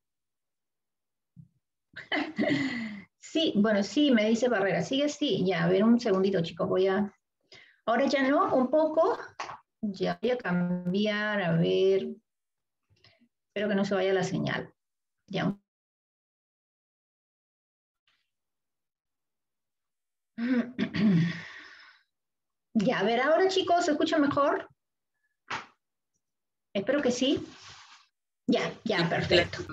Sí, bueno, sí, me dice Barrera. Sigue, sí, ya, a ver un segundito, chicos, voy a... Ahora ya no, un poco. Ya voy a cambiar, a ver. Espero que no se vaya la señal. Ya. Ya, a ver, ahora chicos, ¿se escucha mejor? Espero que sí. Ya, ya, perfecto.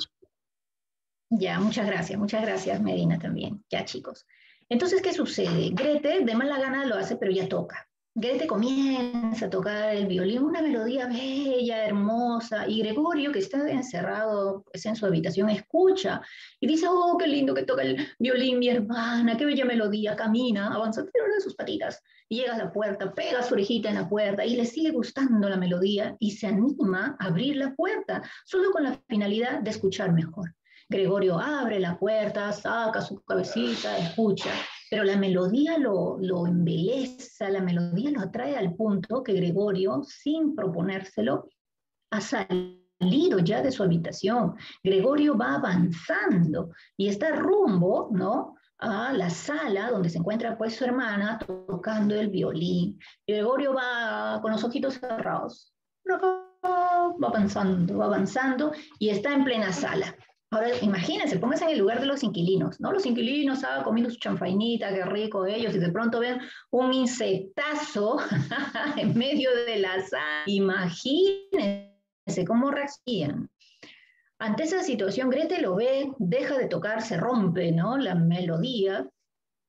Ya, muchas gracias, Medina también. Ya, chicos. Entonces, ¿qué sucede? Grete de mala gana lo hace, pero ya toca. Grete comienza a tocar el violín, una melodía bella, hermosa, y Gregorio, que está encerrado pues, en su habitación, escucha y dice, oh, qué lindo que toca el violín mi hermana, qué bella melodía, camina, avanza, tira de sus patitas, y llega a la puerta, pega su orejita en la puerta, y le sigue gustando la melodía, y se anima a abrir la puerta, solo con la finalidad de escuchar mejor. Gregorio abre la puerta, saca su cabecita, escucha, pero la melodía lo embeleza, la melodía lo atrae al punto que Gregorio, sin proponérselo, ha salido ya de su habitación. Gregorio va avanzando y está rumbo, ¿no?, a la sala donde se encuentra pues su hermana tocando el violín. Y Gregorio va con los ojitos cerrados, va avanzando y está en plena sala. Ahora, imagínense, pónganse en el lugar de los inquilinos, ¿no? Los inquilinos comiendo su chanfainita, qué rico ellos, y de pronto ven un insectazo en medio de la sala. Imagínense cómo reaccionan. Ante esa situación, Grete lo ve, deja de tocar, se rompe, ¿no?, la melodía.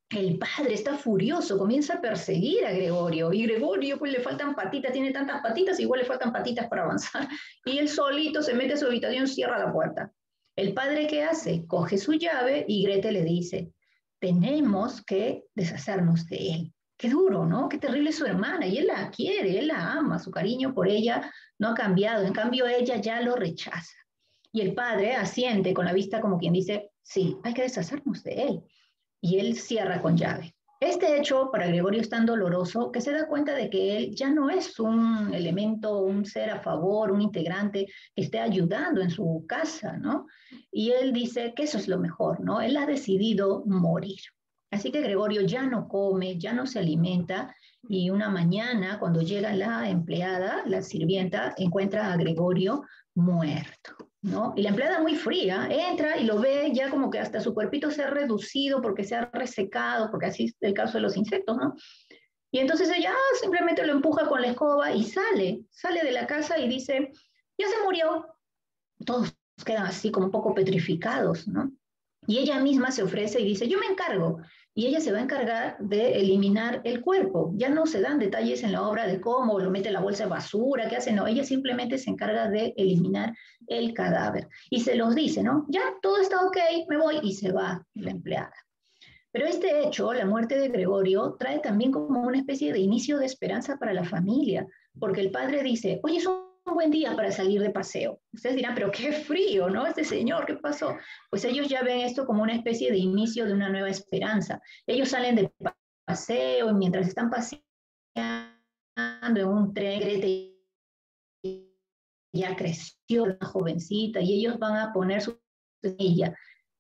El padre está furioso, comienza a perseguir a Gregorio, y Gregorio pues le faltan patitas, tiene tantas patitas, igual le faltan patitas para avanzar, y él solito se mete a su habitación, cierra la puerta. El padre, ¿qué hace? Coge su llave y Grete le dice, tenemos que deshacernos de él. Qué duro, ¿no? Qué terrible es su hermana, y él la quiere, él la ama, su cariño por ella no ha cambiado, en cambio ella ya lo rechaza. Y el padre asiente con la vista como quien dice, sí, hay que deshacernos de él, y él cierra con llave. Este hecho para Gregorio es tan doloroso que se da cuenta de que él ya no es un elemento, un ser a favor, un integrante que esté ayudando en su casa, ¿no? Y él dice que eso es lo mejor, ¿no? Él ha decidido morir. Así que Gregorio ya no come, ya no se alimenta, y una mañana cuando llega la empleada, la sirvienta, encuentra a Gregorio muerto, ¿no? Y la empleada muy fría entra y lo ve ya como que hasta su cuerpito se ha reducido porque se ha resecado, porque así es el caso de los insectos, ¿no? Y entonces ella simplemente lo empuja con la escoba y sale de la casa y dice, ya se murió. Todos quedan así como un poco petrificados, ¿no? Y ella misma se ofrece y dice, yo me encargo. Y ella se va a encargar de eliminar el cuerpo. Ya no se dan detalles en la obra de cómo lo mete en la bolsa de basura, qué hace, no. Ella simplemente se encarga de eliminar el cadáver. Y se los dice, ¿no? Ya, todo está ok, me voy. Y se va la empleada. Pero este hecho, la muerte de Gregorio, trae también como una especie de inicio de esperanza para la familia, porque el padre dice, oye, es un buen día para salir de paseo. Ustedes dirán, pero qué frío, ¿no? Este señor, ¿qué pasó? Pues ellos ya ven esto como una especie de inicio de una nueva esperanza. Ellos salen de paseo y mientras están paseando en un tren, Grete ya creció, una jovencita, y ellos van a poner su semilla.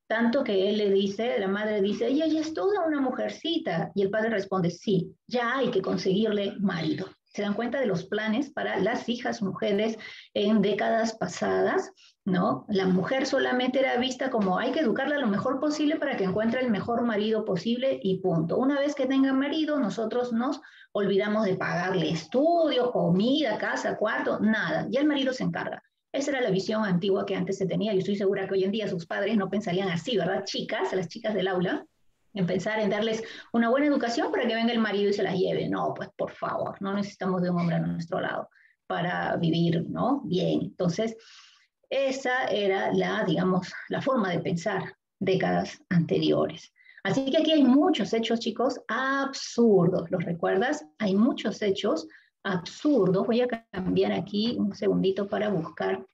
Tanto que él le dice, la madre dice, ella ya es toda una mujercita. Y el padre responde, sí, ya hay que conseguirle marido. Se dan cuenta de los planes para las hijas mujeres en décadas pasadas, ¿no? La mujer solamente era vista como hay que educarla lo mejor posible para que encuentre el mejor marido posible y punto. Una vez que tenga marido, nosotros nos olvidamos de pagarle estudio, comida, casa, cuarto, nada. Ya el marido se encarga. Esa era la visión antigua que antes se tenía. Yo estoy segura que hoy en día sus padres no pensarían así, ¿verdad? Chicas, a las chicas del aula, en pensar en darles una buena educación para que venga el marido y se las lleve. No, pues por favor, no necesitamos de un hombre a nuestro lado para vivir, ¿no? Bien. Entonces, esa era la, digamos, la forma de pensar décadas anteriores. Así que aquí hay muchos hechos, chicos, absurdos. ¿Los recuerdas? Hay muchos hechos absurdos. Voy a cambiar aquí un segundito para buscar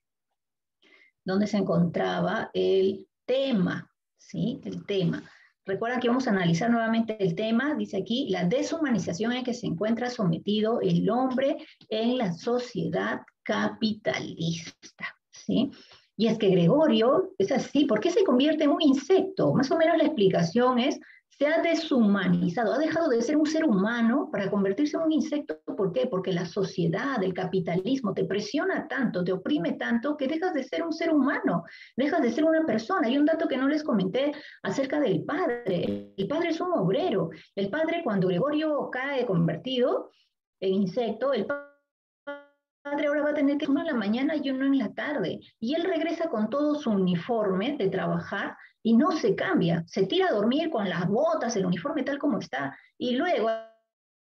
dónde se encontraba el tema, ¿sí? El tema. Recuerda que vamos a analizar nuevamente el tema, dice aquí, la deshumanización en que se encuentra sometido el hombre en la sociedad capitalista, ¿sí? Y es que Gregorio es así, ¿por qué se convierte en un insecto? Más o menos la explicación es, se ha deshumanizado, ha dejado de ser un ser humano para convertirse en un insecto. ¿Por qué? Porque la sociedad, el capitalismo te presiona tanto, te oprime tanto, que dejas de ser un ser humano, dejas de ser una persona. Hay un dato que no les comenté acerca del padre. El padre es un obrero. El padre, cuando Gregorio cae convertido en insecto, el padre ahora va a tener que uno en la mañana y uno en la tarde. Y él regresa con todo su uniforme de trabajar y no se cambia. Se tira a dormir con las botas, el uniforme tal como está. Y luego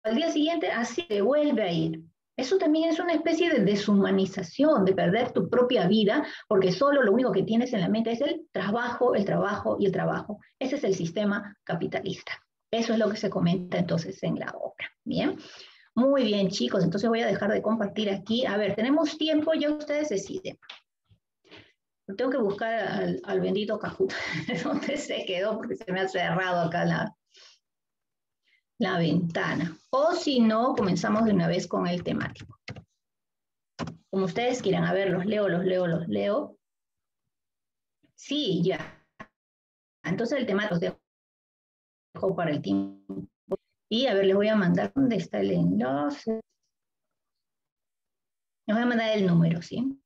al día siguiente así te vuelve a ir. Eso también es una especie de deshumanización, de perder tu propia vida, porque solo lo único que tienes en la mente es el trabajo, el trabajo y el trabajo. Ese es el sistema capitalista. Eso es lo que se comenta entonces en la obra. Bien, muy bien, chicos. Entonces voy a dejar de compartir aquí. A ver, tenemos tiempo, ya ustedes deciden. Tengo que buscar al bendito Kahoot, donde se quedó, porque se me ha cerrado acá la ventana. O si no, comenzamos de una vez con el temático. Como ustedes quieran, a ver, los leo, los leo, los leo. Sí, ya. Entonces el temático los dejo para el tiempo. Y a ver, les voy a mandar dónde está el enlace. Les voy a mandar el número, ¿sí?